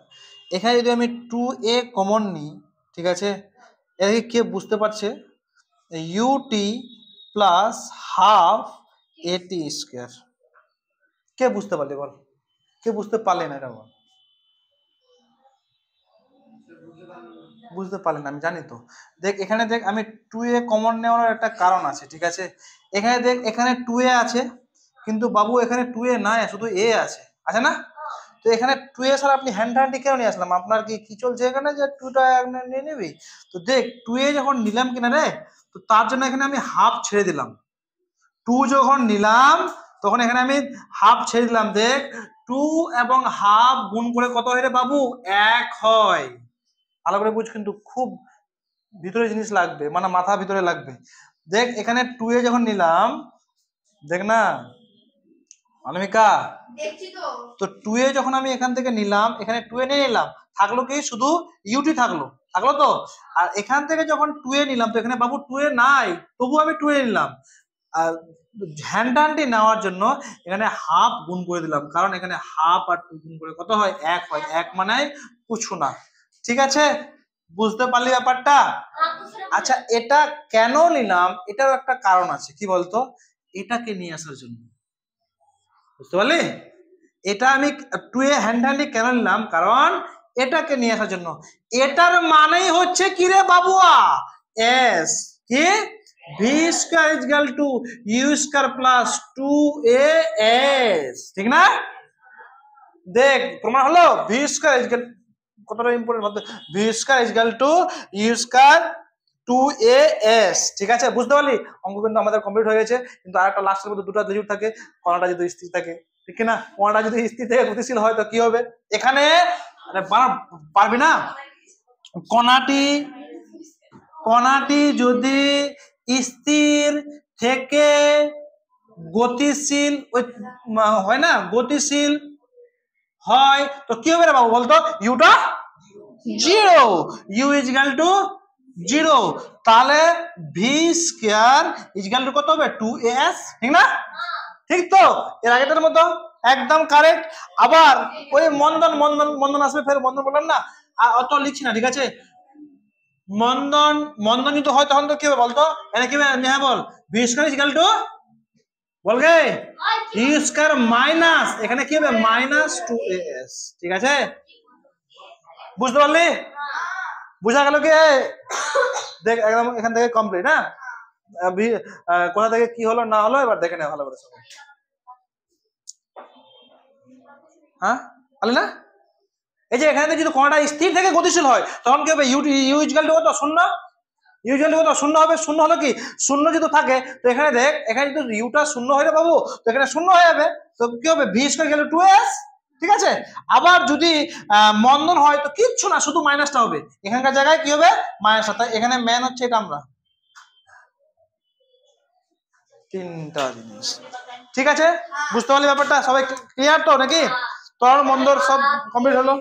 [SPEAKER 1] এখানে যদি আমি 2a কমন নিই, ঠিক আছে, এর কে বুঝতে পারছে, ut plus half at square. কে বুঝতে পারলি বল? কে বুঝতে পারলে না এটা বল? বুঝতে পারলেন? আমি জানি তো। দেখ এখানে দেখ, আমি 2a কমন নেওয়ার একটা কারণ আছে। ঠিক আছে, এখানে দেখ এখানে 2a আছে, কিন্তু বাবু এখানে 2a নাই, শুধু a আছে, আছে না? তো এখানে 2a স্যার আপনি হ্যান্ডি কেন নিয়ে আসলাম? আপনার কি চলছে এখানে যে 2টা নিয়ে নিবি? তো দেখ 2a যখন নিলাম কিনা রে, তো তার জন্য এখানে আমি হাফ ছেড়ে দিলাম। 2 যখন নিলাম তখন এখানে আমি হাফ ছেড়ে দিলাম। দেখ 2 এবং হাফ গুণ করে কত হয় রে বাবু? 1 হয়। ভালো করে বুঝ, কিন্তু খুব ভিতরে জিনিস লাগবে, মানে মাথা ভিতরে লাগবে। দেখ এখানে 2a যখন নিলাম, দেখ না অনামিকা, তো 2a যখন আমি এখান থেকে নিলাম, এখানে 2a নিয়ে নিলাম, থাকলো কি? শুধু ইউটি থাকলো, থাকলো তো। আর এখান থেকে যখন 2a নিলাম, তো এখানে বাবু 2a নাই, তবু আমি 2a নিলাম। আর হ্যান্ডানটি নেওয়ার জন্য এখানে হাফ গুণ করে দিলাম, কারণ এখানে হাফ আর 2 গুণ করে কত হয়? 1 হয়। 1 মানে কিছু না। ঠিক আছে, বুঝতে পারলি ব্যাপারটা? আচ্ছা, এটা কেন নিলাম? এটারও একটা কারণ আছে, কি বলতো? এটাকে নিয়ে আসার জন্য, বুঝতে পারলি? এটা আমি 2a হ্যান্ডি কেন নিলাম? কারণ এটাকে নিয়ে আসার জন্য। এটার মানেই হচ্ছে কি রে বাবুয়া? s, কি? V square equal to u square plus 2as, ঠিক না? দেখ প্রমাণ হলো, ভি স্কয়ার ইকুয়াল, কতটা important, v square equal to u square 2as। ঠিক আছে, বুঝতে পারলি? অঙ্ক কিন্তু আমাদের কমপ্লিট হয়ে গেছে, কিন্তু আরেকটা লাস্টের মধ্যে দুটো ত্রিভুজ থাকে, কোণাটা যদি স্থির থাকে, ঠিক না? কোণাটা যদি স্থির থেকে গতিশীল হয় তো কি হবে? এখানে পারবি না? কোণাটি যদি স্থির থেকে গতিশীল হয় না, গতিশীল হয়, তো কি হবে রে বাবু বলতো? ইউটা 0, ইউ ইকুয়াল টু 0। তাহলে ভি স্কয়ার ইকুয়াল টু কত হবে? 2as, ঠিক না? ঠিক তো? এর আগেটার মতো একদম কারেক্ট। আবার ওই মন্দন আসবে, ফের মন্দন বললাম না, অত লিখছি না। ঠিক আছে, মন্দন যদি হয় তখন তো কি হবে বলতো? এটা কি হবে? হ্যাঁ বল, ভি স্কয়ার ইকুয়াল টু, বল গে, ইউ স্কয়ার মাইনাস, এখানে কি হবে? Minus 2as। ঠিক আছে, বুঝতে পারলি? বুঝা গেল কি? দেখ একদম এখান থেকে কমপ্লিট। হ্যাঁ, কোথা থেকে কি হলো না হলো এবার দেখে নেওয়া ভালো করে সবাই। হ্যাঁ তাহলে না, এই যে এখানে যদি কোণটা স্থির থেকে গতিশীল হয় তখন কি হবে, ইউ ইকুয়াল টু কত, শূন্য। ইউ ইকুয়াল টু কত, শূন্য হবে। শূন্য হলো কি, শূন্য যদি থাকে তো এখানে দেখ, এখানে যদি ইউটা শূন্য হয়ে যাবে বাবু, তো এখানে শূন্য হয়ে যাবে, তো কি হবে, ভি স্কয়ার গেল 2s। ঠিক আছে, আবার যদি মন্দন হয় তো কিচ্ছু না, শুধু মাইনাসটা হবে, এখানকার জায়গায় কি হবে, মাইনাসটা। তাই এখানে ম্যান হচ্ছে এটা আমরা, তিনটা জিনিস। ঠিক আছে, বুঝতে পারলি ব্যাপারটা, সবাই ক্লিয়ার তো নাকি? তোর মন্দর সব কমপ্লিট হলো।